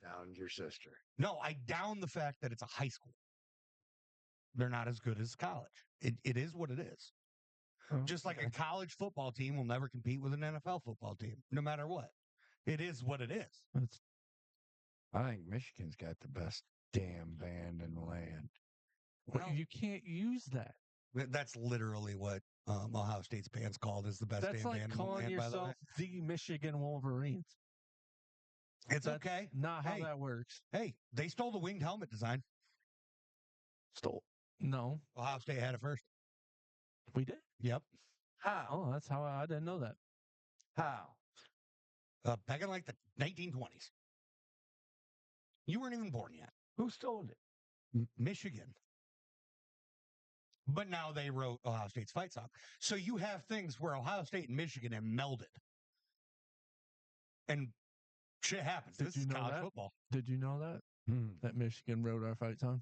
Down your sister. No, I down the fact that it's a high school. They're not as good as college. It is what it is. Just like a college football team will never compete with an NFL football team, no matter what. It is what it is. I think Michigan's got the best damn band in the land. Well, you can't use that. That's literally what Ohio State's band's called is the best That's damn like band in the calling land, by the way. yourself the Michigan Wolverines. It's That's okay. not how Hey. that works. Hey, they stole the winged helmet design. Stole. No, Ohio State had it first. we did. Yep. How? Oh, that's how I didn't know that. How? Back in like the 1920s. You weren't even born yet. Who stole it? Michigan. But now they wrote Ohio State's fight song. So you have things where Ohio State and Michigan have melded. And shit happens. Did This you is know college that? football. Did you know that? That Michigan wrote our fight song?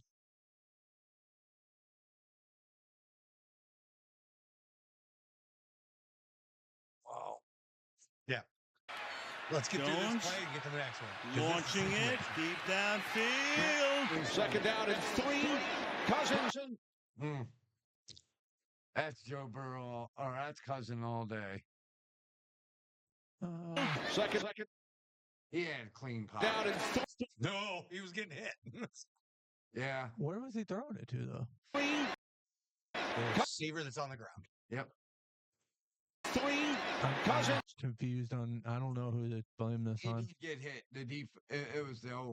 Wow. Yeah. Let's get through Jones. this play and get to the next one. 'Cause this is Launching it situation. deep downfield. Second down and 3. Cousins. That's Joe Burrow, or that's Cousin all day. Second He had clean pocket. down and No, he was getting hit. Yeah. Where was he throwing it to, though? 3. The receiver that's on the ground. Yep. 3. I'm Cousins. confused on. I don't know who to blame this He on. did get hit. It was the O-line.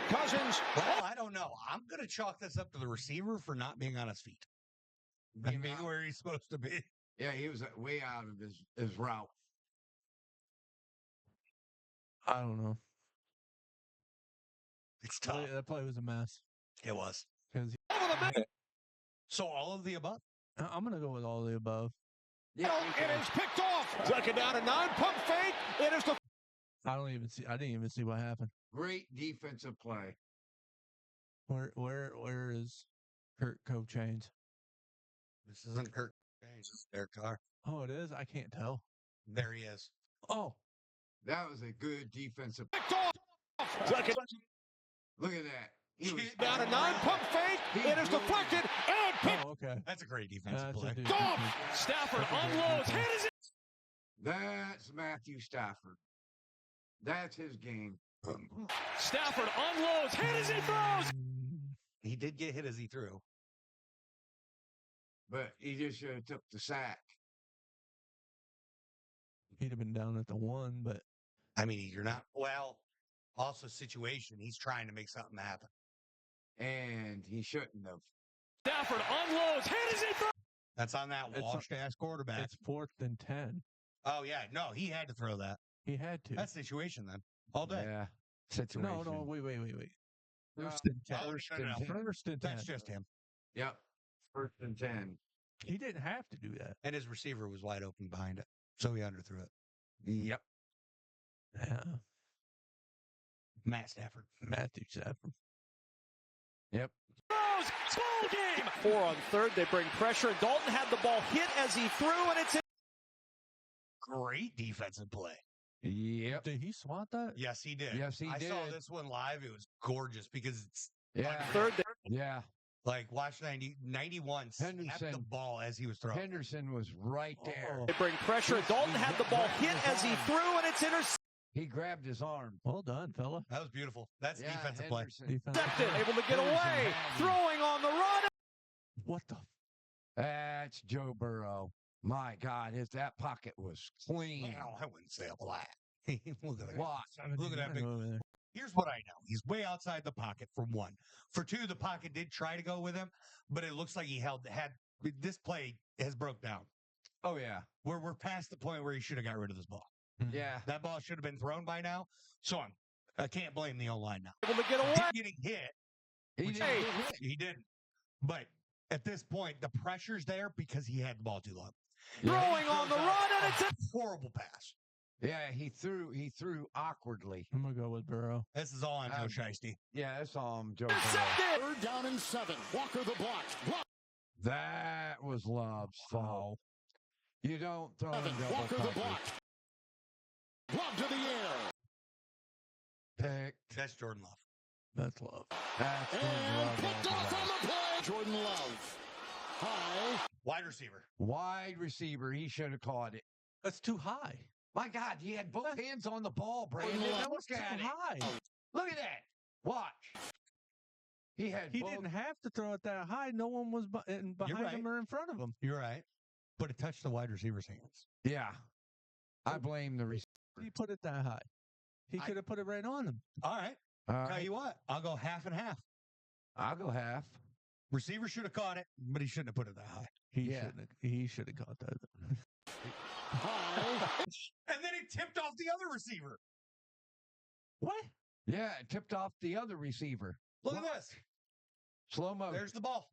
Cousins. Well, I don't know. I'm going to chalk this up to the receiver for not being on his feet. And being where he's supposed to be. Yeah, he was way out of his route. I don't know. It's tough. That play was a mess. It was. Because So all of the above? I'm gonna go with all the above. Yeah, It is picked off. Second down and 9. Pump fake. It is the I didn't even see what happened. great defensive play. Where is Kurt Cochains? This isn't Kirk. This is Derek Carr. Oh, it is. I can't tell. There he is. Oh, That was a good defensive. picked off. Second Look at that. He was down and 9. Pump fake. It is deflected and picked oh, okay. That's a great defensive That's play. a dude. off. Stafford unloads. Hit is That's Matthew Stafford. That's his game. Stafford unloads. Hit as he throws. He did get hit as he threw. But he just should have took the sack. He'd have been down at the 1, but I mean, you're not. Well, also situation. He's trying to make something happen. And he shouldn't have. Stafford unloads. Hit as he throws. That's on that It's- washed-ass quarterback. it's 4th and 10. Oh, yeah. No, he had to throw that. He had to. That's situation then. All day. Yeah. Situation. no, wait. First and 10. Oh, First no, and no, no. 10. First and 10. That's just him. Yep. First and 10. He didn't have to do that. And his receiver was wide open behind it. So he underthrew it. Yep. Yeah. Matt Stafford. Matthew Stafford. Yep. Throws. Ball game. 4 on third. They bring pressure. Dalton had the ball hit as he threw, and it's in. Great defensive play. Yep. Did he swat that? Yes, he did. Yes, he I did. saw this one live. It was gorgeous because it's Yeah. Third. Yeah. like watch 91 snapped the Henderson. ball as he was throwing. Henderson was right there. Oh. They bring pressure. Dalton had the ball hit as he threw, and it's intercepted. He grabbed his arm. Well done, fella. That was beautiful. That's Yeah, defensive play. Henderson. Defense. Able to get Henderson away. had him. Throwing on the run. What the? That's Joe Burrow. My God, that pocket was clean. Well, I wouldn't say a lot. Look at that. Watch. Look at that big. Over there. Here's what I know. He's way outside the pocket for one. For two, the pocket did try to go with him, but it looks like he had this play has broke down. Oh, yeah. We're past the point where he should have got rid of this ball. Yeah. That ball should have been thrown by now. So I can't blame the O-line now. Able to get away. Him getting hit, He which didn't get hit. he didn't. But at this point, the pressure's there because he had the ball too long. Throwing on the run, and it's in. Horrible pass. Yeah, he threw awkwardly. I'm gonna go with Burrow. This is all on Joe Shiesty. Yeah, that's all Joe Burrow. Intercepted. Third down and 7. Walker the block. That was Love's fault. You don't throw in double Walker the coverage. block. Lob to the air. Pick. That's Jordan Love. That's love. That's good And love picked all off the on way. the play. Jordan Love. High. Wide receiver. Wide receiver. He should have caught it. That's too high. My God, he had both hands on the ball, Brandon. Love. Now look Too at it. high. Look at that. Watch. He had He both. didn't have to throw it that high. No one was behind right. him or in front of him. You're right. But it touched the wide receiver's hands. Yeah. I blame the receiver. He put it that high. He could have put it right on him. All right. All Tell right. you what, I'll go half and half. I'll go half. Receiver should have caught it, but he shouldn't have put it that high. He should have caught that. High. And then he tipped off the other receiver. What? Yeah, it tipped off the other receiver. Look at this. Slow mo. There's the ball.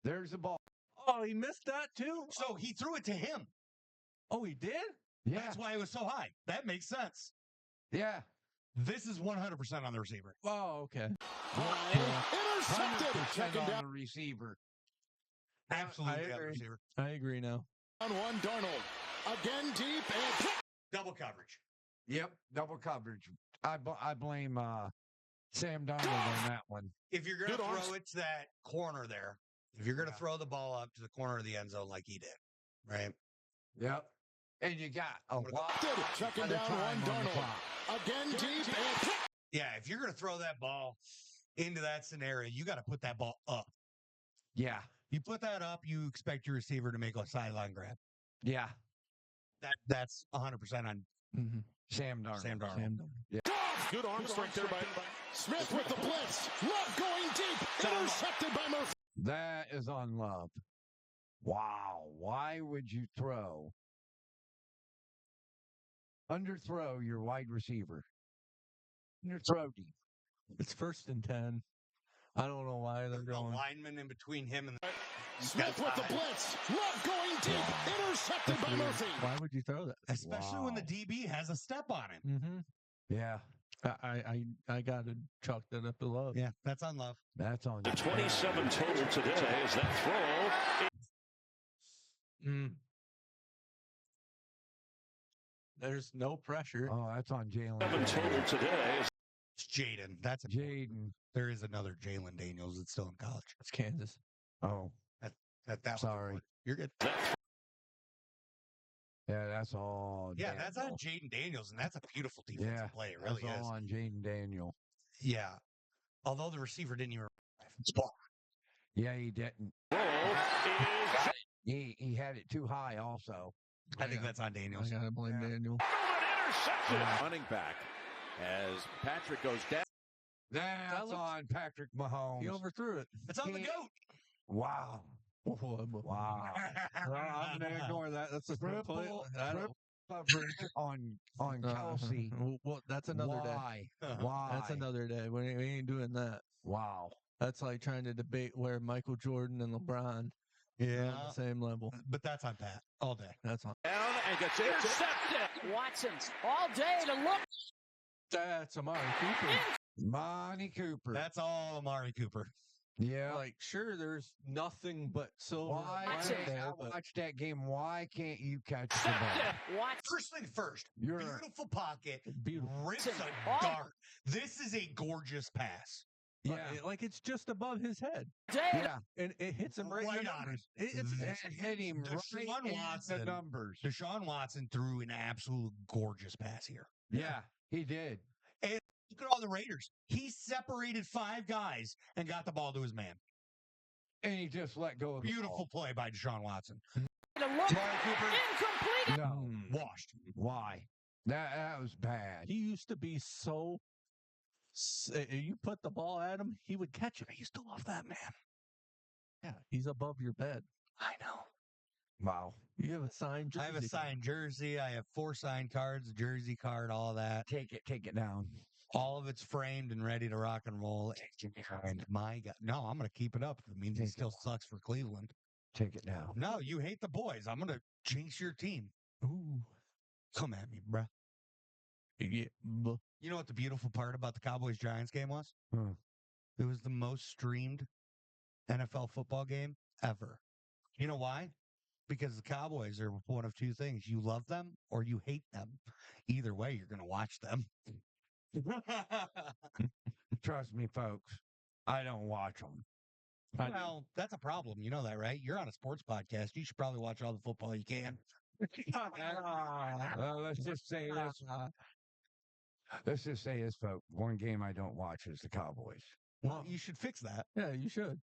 There's the ball. Oh, he missed that too? So he threw it to him. Oh, he did? Yeah. That's why it was so high. That makes sense. Yeah. This is 100% on the receiver. Oh, okay. High. Intercepted. 100% Second on down. the receiver. Absolutely on the agree. receiver. I agree now. On one, Darnold. Again deep and Double coverage. Yep. Double coverage. I blame Sam Darnold on that one. If you're going to Good arms. throw it to that corner there, if you're going to throw the ball up to the corner of the end zone like he did, right? Yep. And you got a lot second of down, time one, on the Darnold. clock. Again deep and Yeah, if you're going to throw that ball into that scenario, you got to put that ball up. Yeah. You put that up, you expect your receiver to make a sideline grab. Yeah. That's 100% on Mm-hmm. Sam Darnold. Sam Darnold. Good arm strength there by Smith with the blitz. Love going deep. Intercepted by Murphy. That is on Love. Wow. Why would you underthrow your wide receiver? Underthrow deep. It's 1st and 10. I don't know why they're The going. lineman in between him and Smith with the blitz. Love going deep. Intercepted by Murphy. Why would you throw that? especially when the DB has a step on him. Mm-hmm. Yeah. I got to chalk that up to Love. Yeah, that's on Love. That's on the 27 total today as that throw. There's no pressure. Oh, that's on Jalen. 7 total today. It's Jaden. That's Jaden. There is another Jalen Daniels that's still in college. It's Kansas. Oh, That sorry. You're good. Yeah, that's all. Yeah, Daniel. that's on Jaden Daniels, and that's a beautiful defensive Yeah, play. It really that's is. all on Jaden Daniel. Yeah. Although the receiver didn't even it's ball. Yeah, he didn't. Throw is He had it too high also. I think that's on I Daniels. got to blame Daniel. interception. Running back as Patrick goes down. That's looks- on Patrick Mahomes. He overthrew it. It's on the He- goat. Wow. Wow. I'm going to ignore that. That's a Triple I don't- coverage on Kelsey. Well, that's another day. Why? Uh-huh. Why? That's another day. We ain't doing that. Wow. That's like trying to debate where Michael Jordan and LeBron are Yeah. on the same level. But that's on Pat all day. That's on. Down and gets intercepted. Watson's all day to look. That's Amari Cooper. Monty Cooper. That's all Amari Cooper. yeah. Like, sure, there's nothing but silver. Why? Watson. I watched that game. Why can't you catch the ball? Watson. First thing first, You're beautiful pocket, Beautiful. rips a Oh. dart. This is a gorgeous pass. yeah. Like it's just above his head, Day Yeah. and it hits him right, Right in the on numbers. It hit him Deshaun right in Watson. the numbers. Deshaun Watson threw an absolute gorgeous pass here. Yeah, he did. Look at all the Raiders. He separated 5 guys and got the ball to his man. And he just let go of the Beautiful play by Deshaun Watson. to look. Amari Cooper, Incomplete. ball. No. washed. Why? That was bad. He used to be so. You put the ball at him, he would catch it. I used to love that man. Yeah, he's above your bed. I know. Wow. You have a signed jersey. I have a signed jersey. I have 4 signed cards, a jersey card, all that. Take it down. All of it's framed and ready to rock and roll. And my God, no, I'm going to keep it up. If it means he Take it still sucks for Cleveland. Take it down. No, you hate the boys. I'm going to jinx your team. Ooh. Come at me, bruh. Yeah. You know what the beautiful part about the Cowboys Giants game was? Huh. It was the most streamed NFL football game ever. You know why? Because the Cowboys are one of 2 things. You love them or you hate them. Either way, you're going to watch them. Trust me, folks. I don't watch them. Well, that's a problem. You know that, right? You're on a sports podcast. You should probably watch all the football you can. Let's just say this. Let's just say this, folks. One game I don't watch is the Cowboys. Well, you should fix that. Yeah, you should.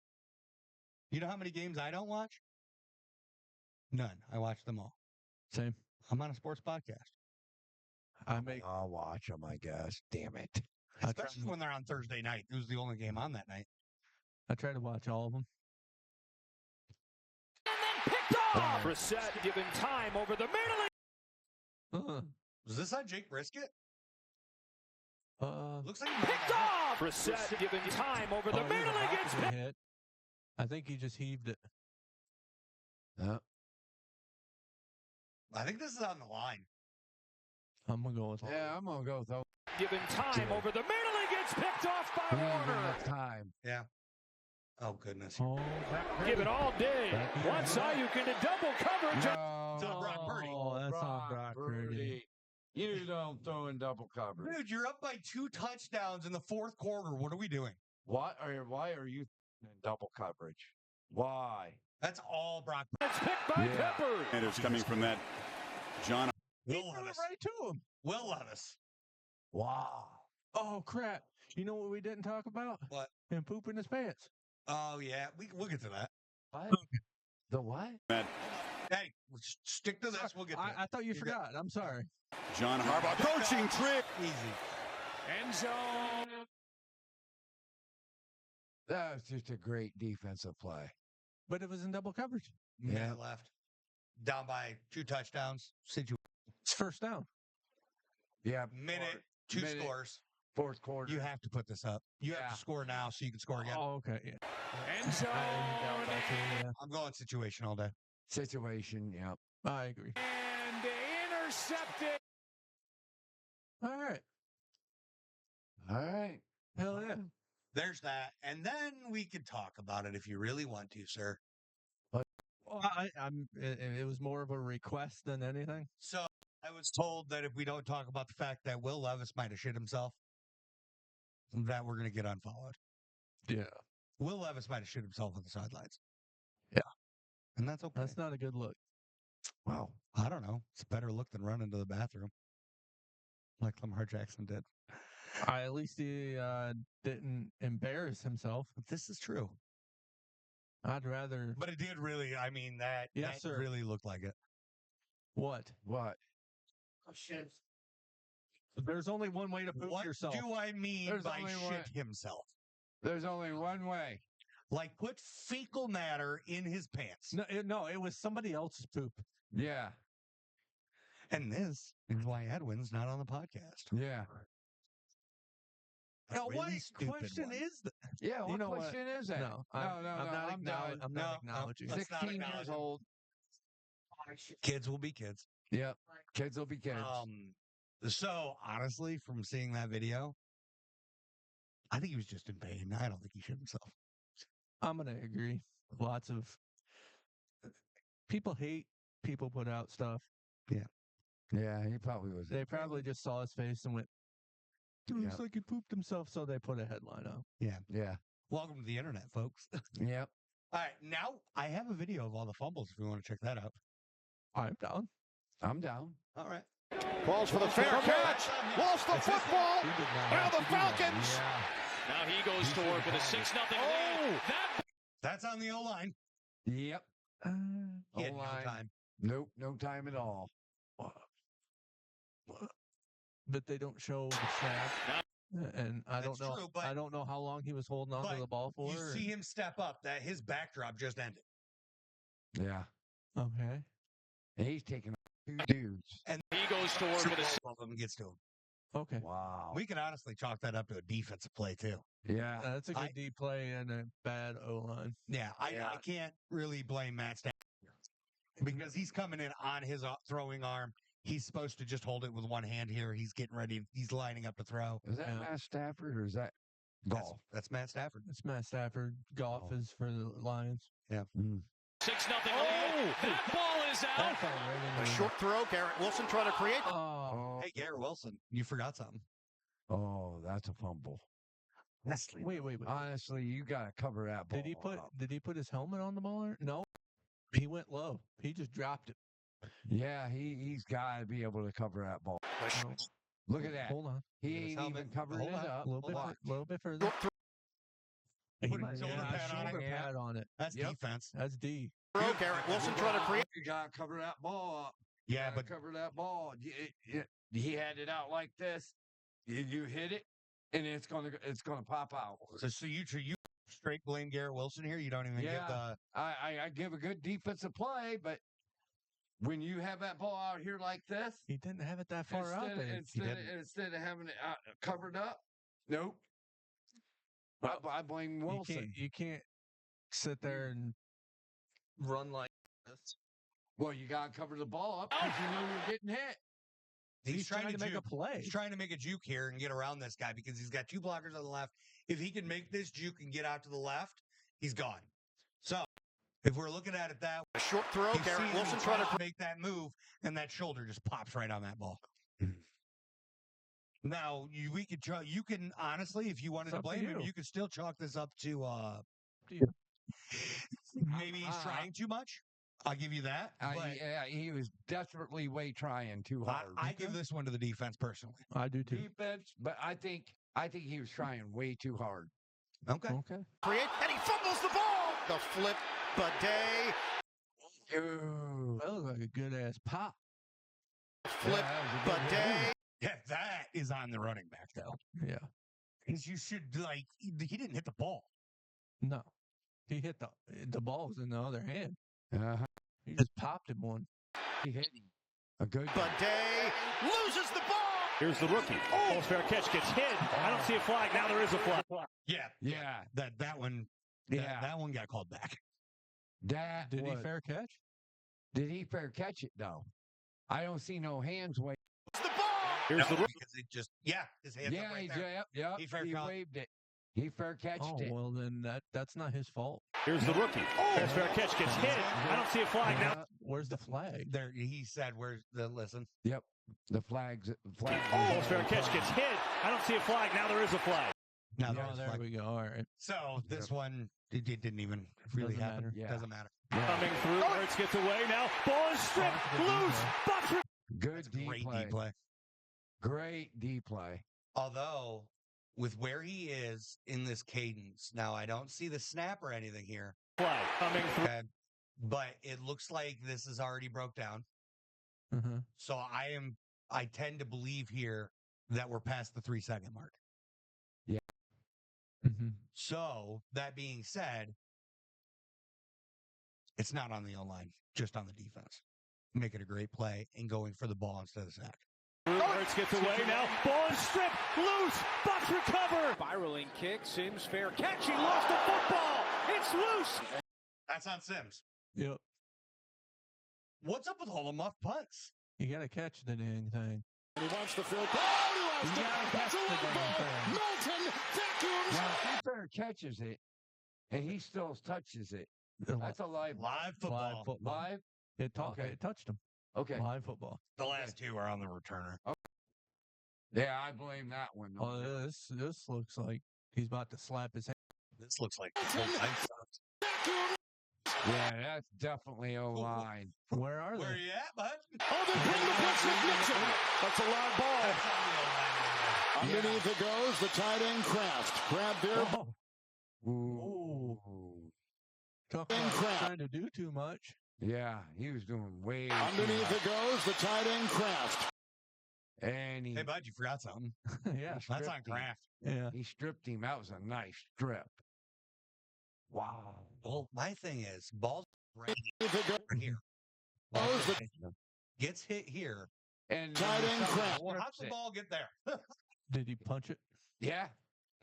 You know how many games I don't watch? None. I watch them all. Same. I'm on a sports podcast. I'll watch them, I guess. Damn it. Especially when they're on Thursday night. It was the only game on that night. I try to watch all of them. And then picked off. Brissett given time over the middle. Was this on Jake Brisket? Looks like he might Picked have got off. Brissett given time over the middle. He gets He hit. I think he just heaved it. Yeah. I think this is on the line. I'm gonna go with Yeah, I'm gonna go with those. Given time over the middle. He gets picked off by Warner. Time. Yeah. Oh, goodness. Oh, Give it all day. Once Ayuk into double coverage. No. It's on Brock Purdy. Oh, that's on Brock Purdy. You don't throw in double coverage. Dude, you're up by 2 touchdowns in the fourth quarter. What are we doing? Why are you in double coverage? Why? That's all Brock Purdy. It's picked by Peppers. And it's coming from that John. Will He threw it Levis. right to him. Will Levis. Wow. Oh crap! You know what we didn't talk about? What? Him pooping his pants. Oh, yeah. We'll get to that. What? The what? Hey, stick to this. We'll get to it. I thought you forgot. I'm sorry. John Harbaugh coaching trick. Easy. End zone. That was just a great defensive play. But it was in double coverage. Minute left. Down by 2 touchdowns. It's first down. Yeah. Minute, 2 minute. scores. Fourth quarter. You have to put this up. You have to score now so you can score again. Oh, okay. Yeah. End zone. I'm going situation all day. Situation. Yep. I agree. And intercepted. All right. All right. Hell yeah. There's that. And then we could talk about it if you really want to, sir. Well, it was more of a request than anything. So I was told that if we don't talk about the fact that Will Levis might have shit himself, that we're going to get unfollowed. Yeah. Will Levis might have shit himself on the sidelines. Yeah. And that's okay. That's not a good look. Well, I don't know. It's a better look than running to the bathroom like Lamar Jackson did. At least he didn't embarrass himself. This is true. I'd rather. But it did really, I mean, that Sir. really looked like it. What? What? Oh, shit. There's only one way to poop What yourself. do I mean There's by only shit one- himself? There's only one way. Like put fecal matter in his pants. No, it was somebody else's poop. Yeah. And this is why Edwin's not on the podcast. Yeah. A Now, really what stupid question one. is that? Yeah. What You know what? question is that? No, no, I'm not I'm done. I'm not acknowledging. Let's not 16 years acknowledge him. old. Kids will be kids. Yep. Kids will be kids. So honestly, from seeing that video, I think he was just in pain. I don't think he shit himself. I'm gonna agree. Lots of people hate people put out stuff. yeah, he probably was. They probably just saw his face and went, "Dude, looks Yep. like he pooped himself," so they put a headline out. Yeah. Welcome to the internet, folks. Yep. All right, now I have a video of all the fumbles if we want to check that out. I'm down. I'm down. All right. Calls for the fair catch. Lost the football. He did not Now have the to do that. Falcons. Now he goes to work with a 6-0 lead. That's on the O-line. Yep. He had no O-line. time. Nope. No time at all. But they don't show the snap. And I That's don't know. true, but- I don't know how long he was holding on to but the ball for. You see him step up. That his backdrop just ended. Yeah. Okay. And he's taking 2 dudes. And He goes to work with a both of them gets to him. Okay. Wow. We could honestly chalk that up to a defensive play too. Yeah. That's a good deep play and a bad O line. Yeah, I can't really blame Matt Stafford because he's coming in on his throwing arm. He's supposed to just hold it with one hand here. He's getting ready. He's lining up to throw. Is that Matt Stafford or is that golf? That's Matt Stafford. It's Matt Stafford. Golf is for the Lions. Yeah. 6-0 lead. That ball is out. That's already A short throw. Garrett Wilson trying to create. Oh. Hey, Garrett Wilson, you forgot something. Oh, that's a fumble. Wait. Honestly, you got to cover that ball. Did he put his helmet on the ball? No. He went low. He just dropped it. Yeah, he's got to be able to cover that ball. No. Look at that. Hold on. He His ain't helmet. even covering Hold it on. up. A little Watch. bit further. He Put a might shoulder have pad on it. shoulder Yeah. pad on it. That's Yep. defense. That's D. Throw. Garrett Wilson trying to create. You got to cover that ball up. Yeah, Gotta but cover that ball. he had it out like this. You hit it, and it's gonna pop out. So you straight blame Garrett Wilson here? You don't even give the I give a good defensive play, but when you have that ball out here like this, He didn't have it that far out there. instead of having it covered up, nope. I blame Wilson. You can't sit there and run like this. Well, you got to cover the ball up because you know you're getting hit. He's trying to make juke. a play. He's trying to make a juke here and get around this guy because he's got two blockers on the left. If he can make this juke and get out to the left, he's gone. So if we're looking at it that way, A short throw. Garrett Wilson trying to make that move, and that shoulder just pops right on that ball. Now you can honestly, if you wanted to blame him, you could still chalk this up to maybe he's trying too much. I'll give you that. Yeah, he was desperately trying too hard. I give this one to the defense personally. I do too. Defense, but I think he was trying way too hard. Okay. create, and he fumbles the ball. The flip, Bidet. Ooh. That was like a good ass pop. Flip, Bidet. Yeah, that is on the running back though. Yeah. Because you should he didn't hit the ball. No. He hit the ball was in the other hand. Uh-huh. He just popped him one. He hit him. A good Bidet loses the ball. Here's the rookie. Almost fair catch gets hit. I don't see a flag. Now there is a flag. Yeah. That one. That one got called back. Did he fair catch? Did he fair catch it though? I don't see no hands wave. The ball. Here's the rookie. Because it just his hands up right there. Yep. He fair He caught. waved it. He fair catched it. Well, then that's not his fault. Here's the rookie. Almost fair catch gets hit. I don't see a flag. Now Where's the flag? There, he said, "Where's the listen?" Yep. The flags. almost fair catch gets hit. I don't see a flag. Now there is a flag. Now There we go. All right. So this one, it didn't even really Doesn't happen. matter. Yeah. Doesn't matter. Coming through. Hurts gets away now. Ball is stripped. Loose. Bucks. Good Great D play. D play. Great D play. Although, with where he is in this cadence, now I don't see the snap or anything here. Flag coming through. Okay. But it looks like this is already broke down. Uh-huh. So I tend to believe here that we're past the 3-second mark. Yeah. Mm-hmm. So that being said, it's not on the O-line, just on the defense. Making a great play and going for the ball instead of the sack. Hurts gets away now. Ball is stripped. Loose. Bucks recover. Spiraling kick. Sims fair catch. He lost the football. It's loose. That's on Sims. Yep. What's up with all the muff punts? You got to catch the dang thing. He wants the field goal. He lost You it. gotta That's a catch the live damn ball. thing. Milton vacuums. Now, if he fair catches it, and he still touches it, that's a live Live football. Live football. Live? It Okay. touched him. Okay. Live football. The last two are on the returner. Yeah, I blame that one. Oh, this looks like he's about to slap his hand. This looks like Vacuums. Yeah, that's definitely O-line. Where are Where they? you at, bud? Oh, they bring the blitz with Nixon. That's a loud ball. That's on the O-line. Underneath it goes the tight end Kraft. Grab there. Oh, Ooh. talk And about crap. trying to do too much. Yeah, he was doing way Underneath it goes the tight end Kraft. And Hey, bud, you forgot something. Yeah. That's on stripped him. Kraft. Yeah. He stripped him. That was a nice strip. Wow. Well, my thing is, ball's right Underneath it goes here. goes the Gets hit here. And tight end Kraft. Well, how'd the ball get there? Did he punch it? Yeah.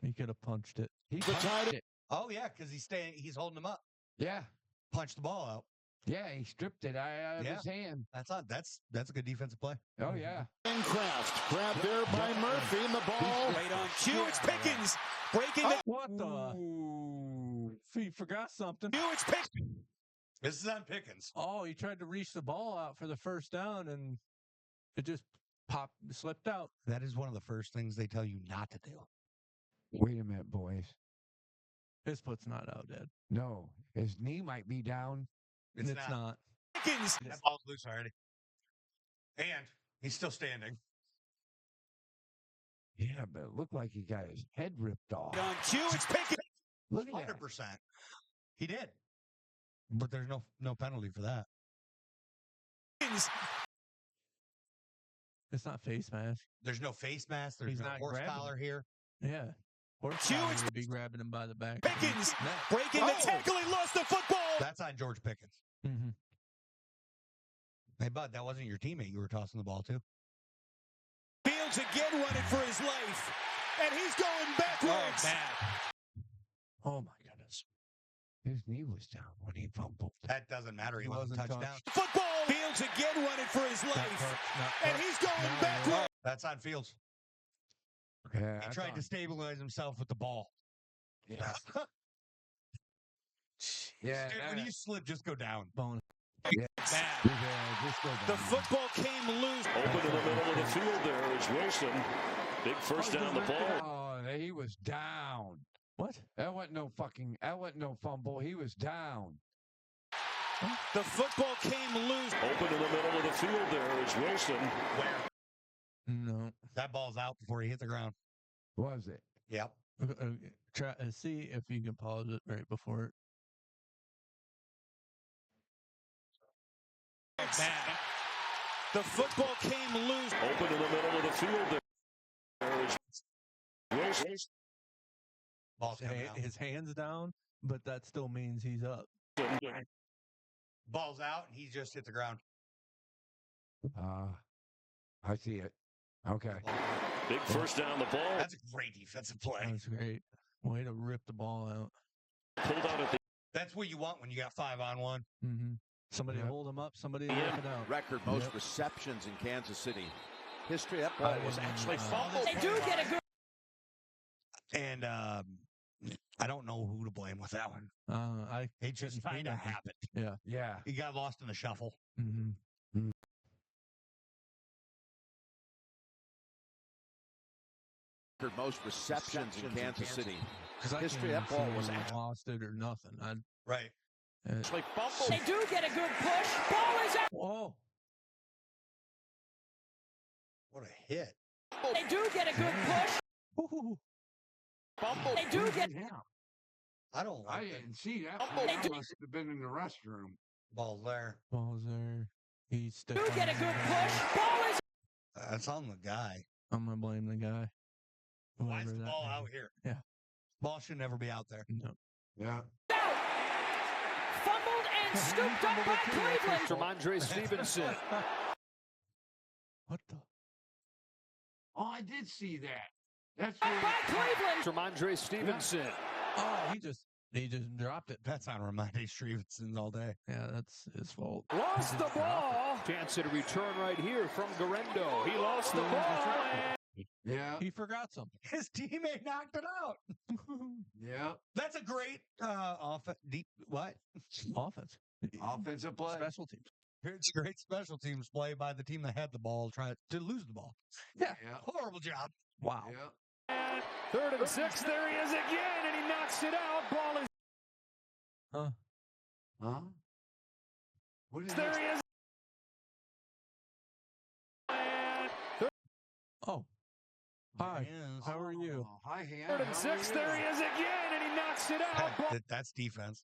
He could have punched it. He The tight punched end. it. Oh, yeah, because he's holding him up. Yeah. Punch the ball out. Yeah, he stripped it out of Yeah. his hand. That's a good defensive play. Oh, yeah. And Kraft. Grabbed there by Murphy and the ball. Right on cue. It's Pickens. Breaking the What the? Ooh. He forgot something. cue. It's Pickens. This is on Pickens. Oh, he tried to reach the ball out for the first down, and it just slipped out. That is one of the first things they tell you not to do. Wait a minute, boys. His foot's not out, Dad. No, his knee might be down. It's not. Pickens. That ball's loose already. And he's still standing. Yeah, but it looked like he got his head ripped off. Right on cue. It's Pickens. Look at that. 100%. He did. But there's no penalty for that. Pickens. It's not face mask. There's no face mask. There's He's no not horse grabbing collar him. here. Yeah. Pickens would be grabbing him by the back. Pickens breaking the tackle. He lost the football. That's on George Pickens. Mm-hmm. Hey, bud, that wasn't your teammate you were tossing the ball to. Fields again running for his life. And he's going backwards. Oh, my goodness. His knee was down when he fumbled. That doesn't matter. He wasn't touched down. Football. Fields again running for his life. And he's going backwards. That's on Fields. Yeah, He tried to stabilize himself with the ball. Yeah. Yeah. Dude, when you slip, just go down. Bonus. Yeah, just go down. The football came loose. Open in the middle of the field there is Wilson. Big first down the ball. Oh, he was down. What? That wasn't no fumble. He was down. The football came loose. Open in the middle of the field there is Wilson. Where? No. That ball's out before he hit the ground. Was it? Yep. Try see if you can pause it right before it. The football came loose. Open in the middle of the field there is Wilson. Ball's coming out. His hands down, but that still means he's up. Ball's out, and he just hit the ground. I see it. Okay. Big first down the ball. That's a great defensive play. That's great. Way to rip the ball out. Pulled out at the That's what you want when you got 5-on-1. Mm-hmm. Somebody hold him up. Somebody rip it out. Record most receptions in Kansas City history. That ball was actually fumbled. They do get a good. And I don't know who to blame with that one. It just kind of happened. Yeah. Yeah. He got lost in the shuffle. Mm-hmm. most receptions in Kansas City history. That ball was lost it or nothing. Right. It's like fumble. They do get a good push. Ball is out. Whoa. What a hit. They do get a good push. Fumble. They do get. I don't like I that. didn't see that. They I do- must have been in the restroom. Ball's there. Ball's there. He's Do get a good push. Ball is. That's on the guy. I'm gonna blame the guy. Why is Whoever the that ball may out be. here? Yeah. Ball should never be out there. No. Yeah. out. Fumbled and scooped up by Cleveland. Ramondre Stevenson. What the? Oh, I did see that. That's Up by Cleveland. Ramondre Stevenson. Oh, he just dropped it. That's on Ramondre Stevenson all day. Yeah, that's his fault. Lost the ball. Chance at a return right here from Garendo. He lost the ball. Yeah. He forgot something. His teammate knocked it out. Yeah. That's a great what? Offense. Offensive play. Special teams. It's a great special teams play by the team that had the ball trying to lose the ball. Yeah. Yeah. Horrible job. Wow. Yeah. 3rd and 6. There he is again, and he knocks it out. Ball is Huh? What is there. this? He is. Oh. Hi. How are you? Oh, hi, Han. 3rd and 6. There he is again, and he knocks it out. Ball. That's defense.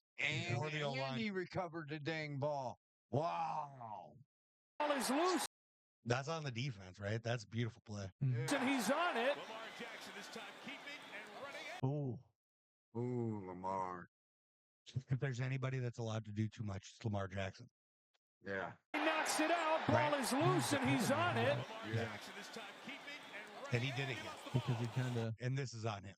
Or the And O-line. he recovered the dang ball. Wow. Ball is loose, That's on the defense, right? That's a beautiful play. and he's on it. Oh. Ooh, Lamar. If there's anybody that's allowed to do too much, it's Lamar Jackson. Yeah. He knocks it out. Ball is loose, and he's on it. Yeah. And he did it again. Because he kind of. And this is on him.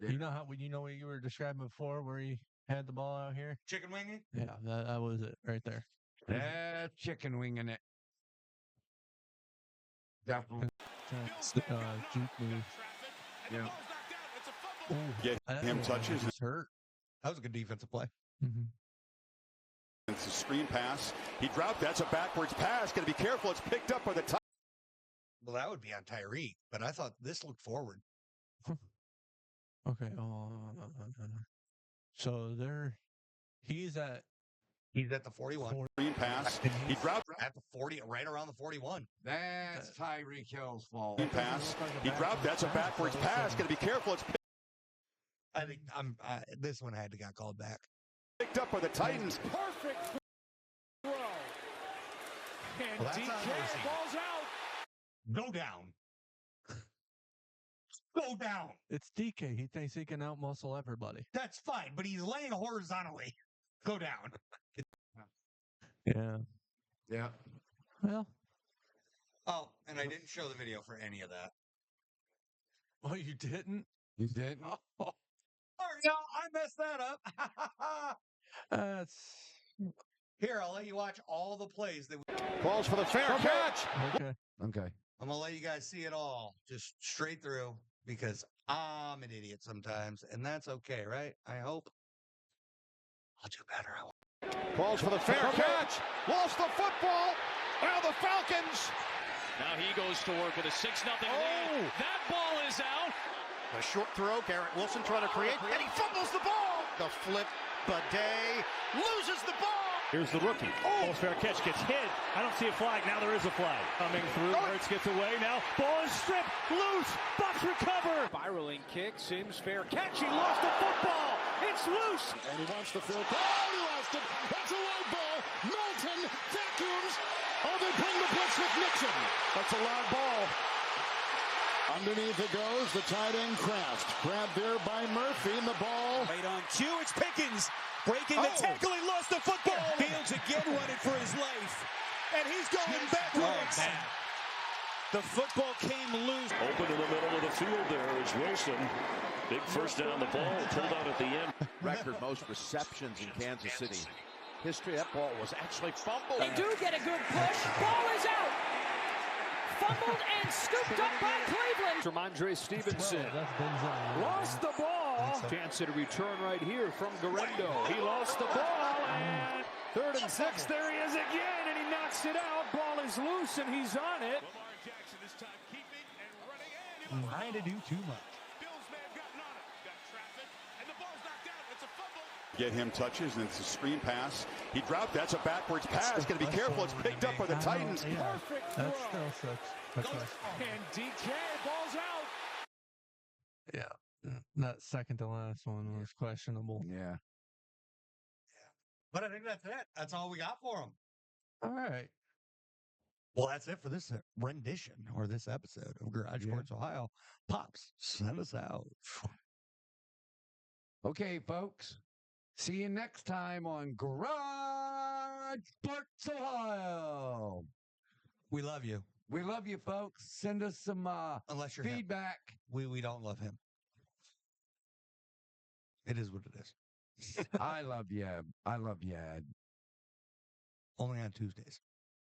You know how what you were describing before, where he had the ball out here? Chicken winging? Yeah, that was it right there. That's chicken winging it. Definitely. Juke move. Yeah. Get him touches. He's hurt. That was a good defensive play. Mm-hmm. It's a screen pass. He dropped. That's a backwards pass. Got to be careful. It's picked up by the top. Well, that would be on Tyreek, but I thought this looked forward. Okay. So he's at the 41. Screen pass. He dropped. At the 40, right around the 41. That's Tyreek Hill's fault. Screen pass. He dropped. That's a backwards pass. Got to be careful. It's I think this one had to got called back. picked up by the Titans. Perfect throw. And Well, that's on the DK receiver. ball's out. Go down. Go down. It's DK. He thinks he can outmuscle everybody. That's fine, but he's laying horizontally. Go down. Yeah. Yeah. Well. Oh, and I didn't show the video for any of that. Oh, you didn't? You didn't? Oh. Sorry, no, I messed that up. That's... Here, I'll let you watch all the plays that we... Calls for the fair catch. Okay. Okay. I'm going to let you guys see it all, just straight through, because I'm an idiot sometimes, and that's okay, right? I hope. I'll do better. Calls for the fair catch. Lost the football. Now the Falcons. Now he goes to work with a 6-0 lead. That ball is out. A short throw. Garrett Wilson trying to create, and he fumbles the ball. The flip. Bidet loses the ball. Here's the rookie. Almost fair catch, gets hit. I don't see a flag. Now there is a flag. Coming through. Hurts gets away. Now ball is stripped. Loose. Bucks recover. Spiraling kick. Sims fair catch. He lost the football. It's loose. And he wants the field goal. He lost it. That's a low ball. Milton vacuums. Oh, they bring the blitz with Nixon. That's a loud ball. Underneath it goes the tight end Kraft. Grabbed there by Murphy, and the ball. Right on cue. It's Pickens. Breaking the tackle. He lost the football. Fields again running for his life. And he's going backwards. The football came loose. Open in the middle of the field there is Wilson. Big first down the ball. Pulled out at the end. Record most receptions in Kansas City history. That ball was actually fumbled. They do get a good push. Ball is out. Fumbled and scooped up by Cleveland. Ramondre Stevenson lost the ball. Chance at a return right here from Garendo. He lost the ball, and 3rd and 6. There he is again, and he knocks it out. Ball is loose, and he's on it. Lamar Jackson this time keeping and running in. Trying to do too much. Bills may have gotten on it. Got traffic, and the ball's knocked out. It's a fumble. Get him touches, and it's a screen pass. He dropped. That's a backwards pass. Got to be careful. It's picked up by the Titans. Perfect throw. That's still such a question. And DK, ball's out. Yeah. That second to last one was questionable. Yeah. But I think that's it. That's all we got for them. All right. Well, that's it for this rendition or this episode of Garage Sports Ohio. Pops, send us out. Okay, folks. See you next time on Garage Sports Ohio. We love you. We love you, folks. Send us some Unless you're him. feedback. We don't love him. It is what it is. I love you. I love you, Ed. Only on Tuesdays.